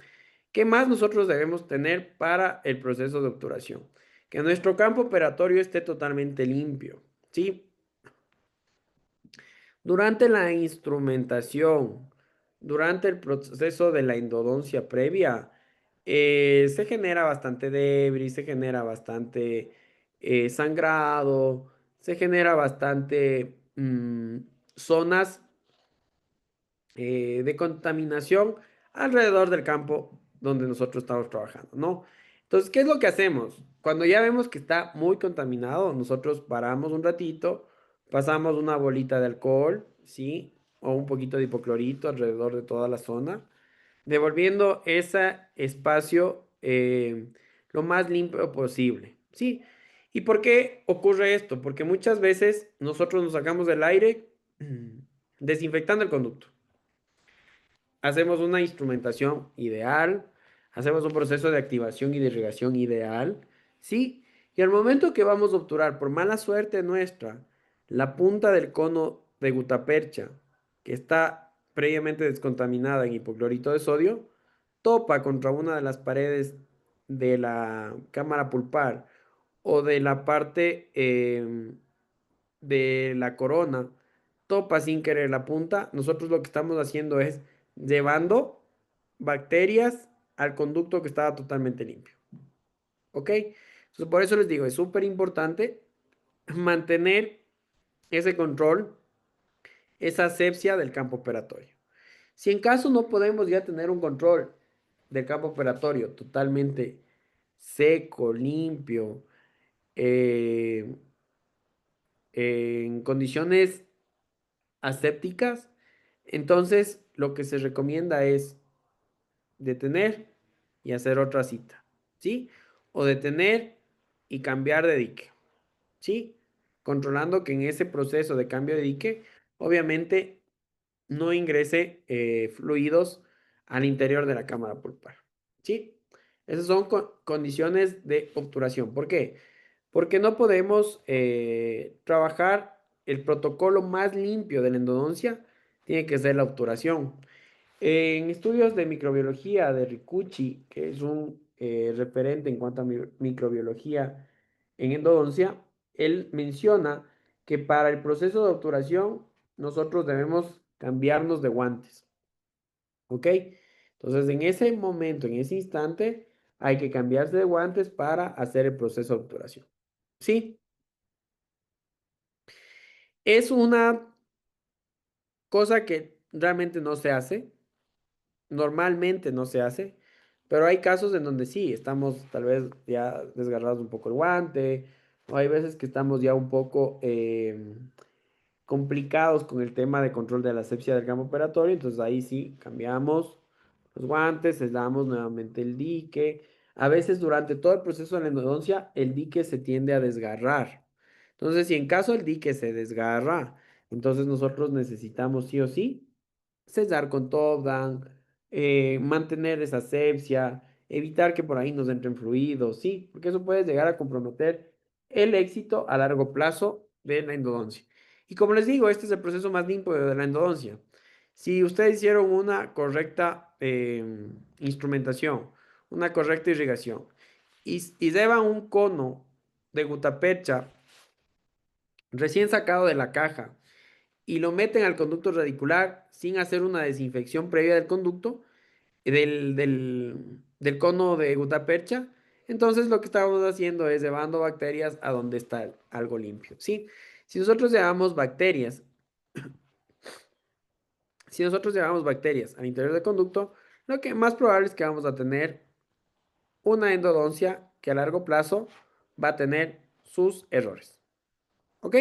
¿Qué más nosotros debemos tener para el proceso de obturación? Que nuestro campo operatorio esté totalmente limpio, ¿sí? Durante la instrumentación, durante el proceso de la endodoncia previa, se genera bastante debris, se genera bastante sangrado, se genera bastante zonas de contaminación alrededor del campo donde nosotros estamos trabajando, ¿no? Entonces, ¿qué es lo que hacemos? Cuando ya vemos que está muy contaminado, nosotros paramos un ratito, pasamos una bolita de alcohol, ¿sí? O un poquito de hipoclorito alrededor de toda la zona, devolviendo ese espacio lo más limpio posible, ¿sí? ¿Y por qué ocurre esto? Porque muchas veces nosotros nos sacamos del aire desinfectando el conducto. Hacemos una instrumentación ideal, hacemos un proceso de activación y de irrigación ideal, ¿sí? Y al momento que vamos a obturar, por mala suerte nuestra, la punta del cono de gutapercha, que está previamente descontaminada en hipoclorito de sodio, topa contra una de las paredes de la cámara pulpar o de la parte de la corona, topa sin querer la punta, nosotros lo que estamos haciendo es llevando bacterias al conducto que estaba totalmente limpio. ¿Ok? Entonces, por eso les digo, es súper importante mantener ese control, esa asepsia del campo operatorio. Si en caso no podemos ya tener un control del campo operatorio totalmente seco, limpio, eh, en condiciones asépticas, entonces lo que se recomienda es detener y hacer otra cita, ¿sí? o detener y cambiar de dique, ¿sí? Controlando que en ese proceso de cambio de dique, obviamente no ingrese fluidos al interior de la cámara pulpar, ¿sí? Esas son condiciones de obturación. ¿Por qué? Porque no podemos trabajar el protocolo más limpio de la endodoncia, tiene que ser la obturación. En estudios de microbiología de Rikuchi, que es un referente en cuanto a microbiología en endodoncia, él menciona que para el proceso de obturación nosotros debemos cambiarnos de guantes. ¿Ok? Entonces, en ese momento, en ese instante, hay que cambiarse de guantes para hacer el proceso de obturación. ¿Sí? Es una cosa que realmente no se hace, normalmente no se hace, pero hay casos en donde sí, estamos tal vez ya desgarrados un poco el guante, o hay veces que estamos ya un poco complicados con el tema de control de la asepsia del campo operatorio, entonces ahí sí cambiamos los guantes, les damos nuevamente el dique. A veces durante todo el proceso de la endodoncia el dique se tiende a desgarrar. Entonces, si en caso el dique se desgarra, entonces nosotros necesitamos sí o sí sellar con top down, mantener esa asepsia, evitar que por ahí nos entren fluidos, sí, porque eso puede llegar a comprometer el éxito a largo plazo de la endodoncia. Y como les digo, este es el proceso más limpio de la endodoncia. Si ustedes hicieron una correcta instrumentación, una correcta irrigación, y llevan un cono de gutapercha recién sacado de la caja y lo meten al conducto radicular sin hacer una desinfección previa del conducto, del cono de gutapercha, entonces lo que estamos haciendo es llevando bacterias a donde está algo limpio, ¿sí? Si nosotros llevamos bacterias, si nosotros llevamos bacterias al interior del conducto, lo que más probable es que vamos a tener una endodoncia que a largo plazo va a tener sus errores. ¿Ok?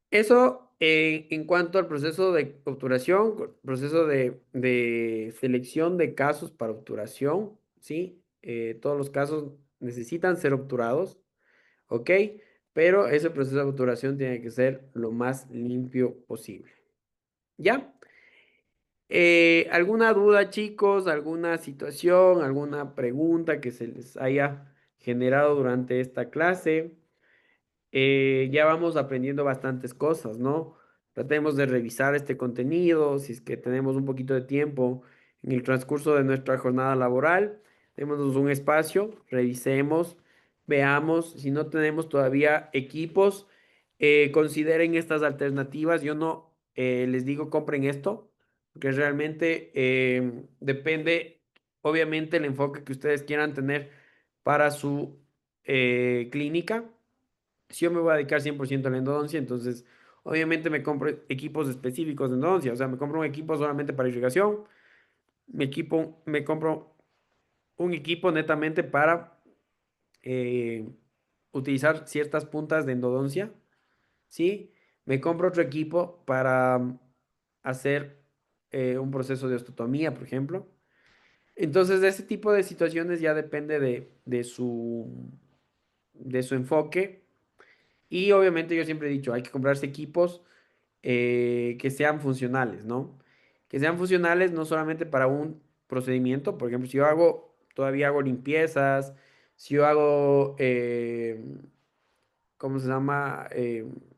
Eso en cuanto al proceso de obturación, proceso de selección de casos para obturación, ¿sí? Todos los casos necesitan ser obturados, ¿ok? Pero ese proceso de obturación tiene que ser lo más limpio posible. ¿Ya? ¿Alguna duda, chicos? ¿Alguna situación? ¿Alguna pregunta que se les haya generado durante esta clase? Ya vamos aprendiendo bastantes cosas, ¿no? Tratemos de revisar este contenido, si es que tenemos un poquito de tiempo en el transcurso de nuestra jornada laboral, démonos un espacio, revisemos, veamos, si no tenemos todavía equipos, consideren estas alternativas. Yo no les digo compren esto, porque realmente depende, obviamente, el enfoque que ustedes quieran tener para su clínica. Si yo me voy a dedicar 100% a la endodoncia, entonces obviamente me compro equipos específicos de endodoncia, o sea, me compro un equipo solamente para irrigación, me compro un equipo netamente para eh, utilizar ciertas puntas de endodoncia, ¿sí? Me compro otro equipo para hacer un proceso de osteotomía, por ejemplo. Entonces, de ese tipo de situaciones ya depende de su enfoque. Y obviamente yo siempre he dicho, hay que comprarse equipos que sean funcionales, ¿no? Que sean funcionales no solamente para un procedimiento, por ejemplo, si yo todavía hago limpiezas, si yo hago, ¿cómo se llama?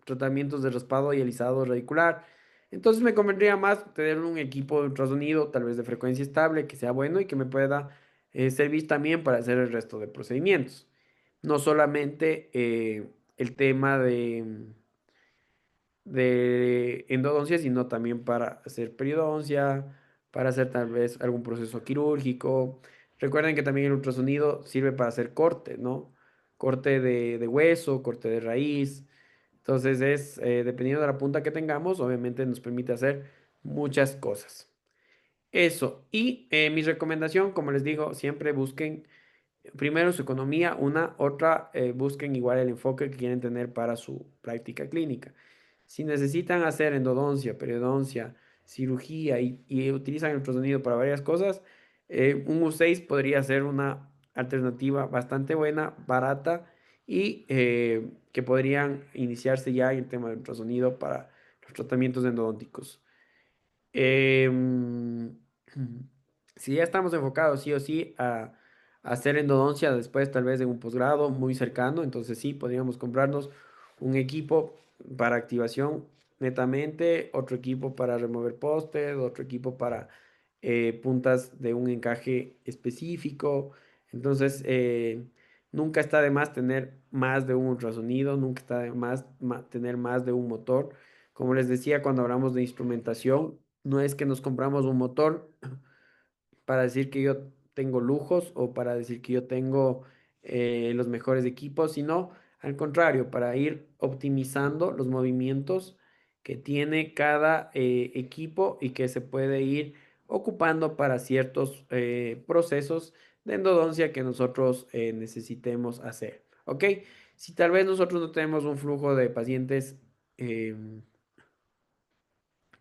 Tratamientos de raspado y alisado radicular. Entonces me convendría más tener un equipo de ultrasonido, tal vez de frecuencia estable, que sea bueno y que me pueda servir también para hacer el resto de procedimientos. No solamente el tema de endodoncia, sino también para hacer periodoncia, para hacer tal vez algún proceso quirúrgico. Recuerden que también el ultrasonido sirve para hacer corte, ¿no? Corte de hueso, corte de raíz. Entonces dependiendo de la punta que tengamos, obviamente nos permite hacer muchas cosas. Eso. Y mi recomendación, como les digo, siempre busquen primero su economía, otra, busquen igual el enfoque que quieren tener para su práctica clínica. Si necesitan hacer endodoncia, periodoncia, cirugía y utilizan el ultrasonido para varias cosas, Un U6 podría ser una alternativa bastante buena, barata y que podrían iniciarse ya en el tema del ultrasonido para los tratamientos endodónticos. Em, si ya estamos enfocados sí o sí a hacer endodoncia después tal vez de un posgrado muy cercano, entonces sí, podríamos comprarnos un equipo para activación netamente, otro equipo para remover postes, otro equipo para puntas de un encaje específico. Entonces, nunca está de más tener más de un ultrasonido, nunca está de más tener más de un motor. Como les decía, cuando hablamos de instrumentación, no es que nos compramos un motor para decir que yo tengo lujos o para decir que yo tengo los mejores equipos, sino al contrario, para ir optimizando los movimientos que tiene cada equipo y que se puede ir ocupando para ciertos procesos de endodoncia que nosotros necesitemos hacer. ¿Ok? Si tal vez nosotros no tenemos un flujo de pacientes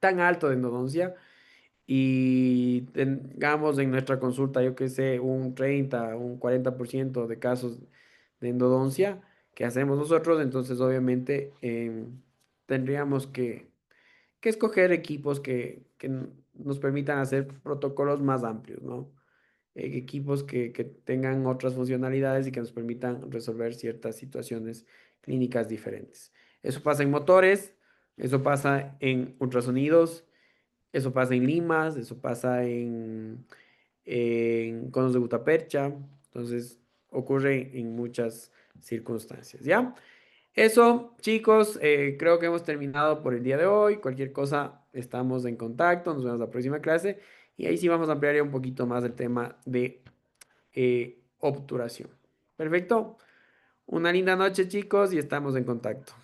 tan alto de endodoncia, y tengamos en nuestra consulta, yo que sé, un 30, un 40% de casos de endodoncia que hacemos nosotros, entonces obviamente tendríamos que escoger equipos que nos permitan hacer protocolos más amplios, ¿no? Equipos que tengan otras funcionalidades y que nos permitan resolver ciertas situaciones clínicas diferentes. Eso pasa en motores, eso pasa en ultrasonidos, eso pasa en limas, eso pasa en conos de gutapercha, entonces ocurre en muchas circunstancias, ¿ya? Eso, chicos, creo que hemos terminado por el día de hoy. Cualquier cosa, estamos en contacto, nos vemos la próxima clase y ahí sí vamos a ampliar ya un poquito más el tema de obturación. Perfecto. Una linda noche, chicos, y estamos en contacto.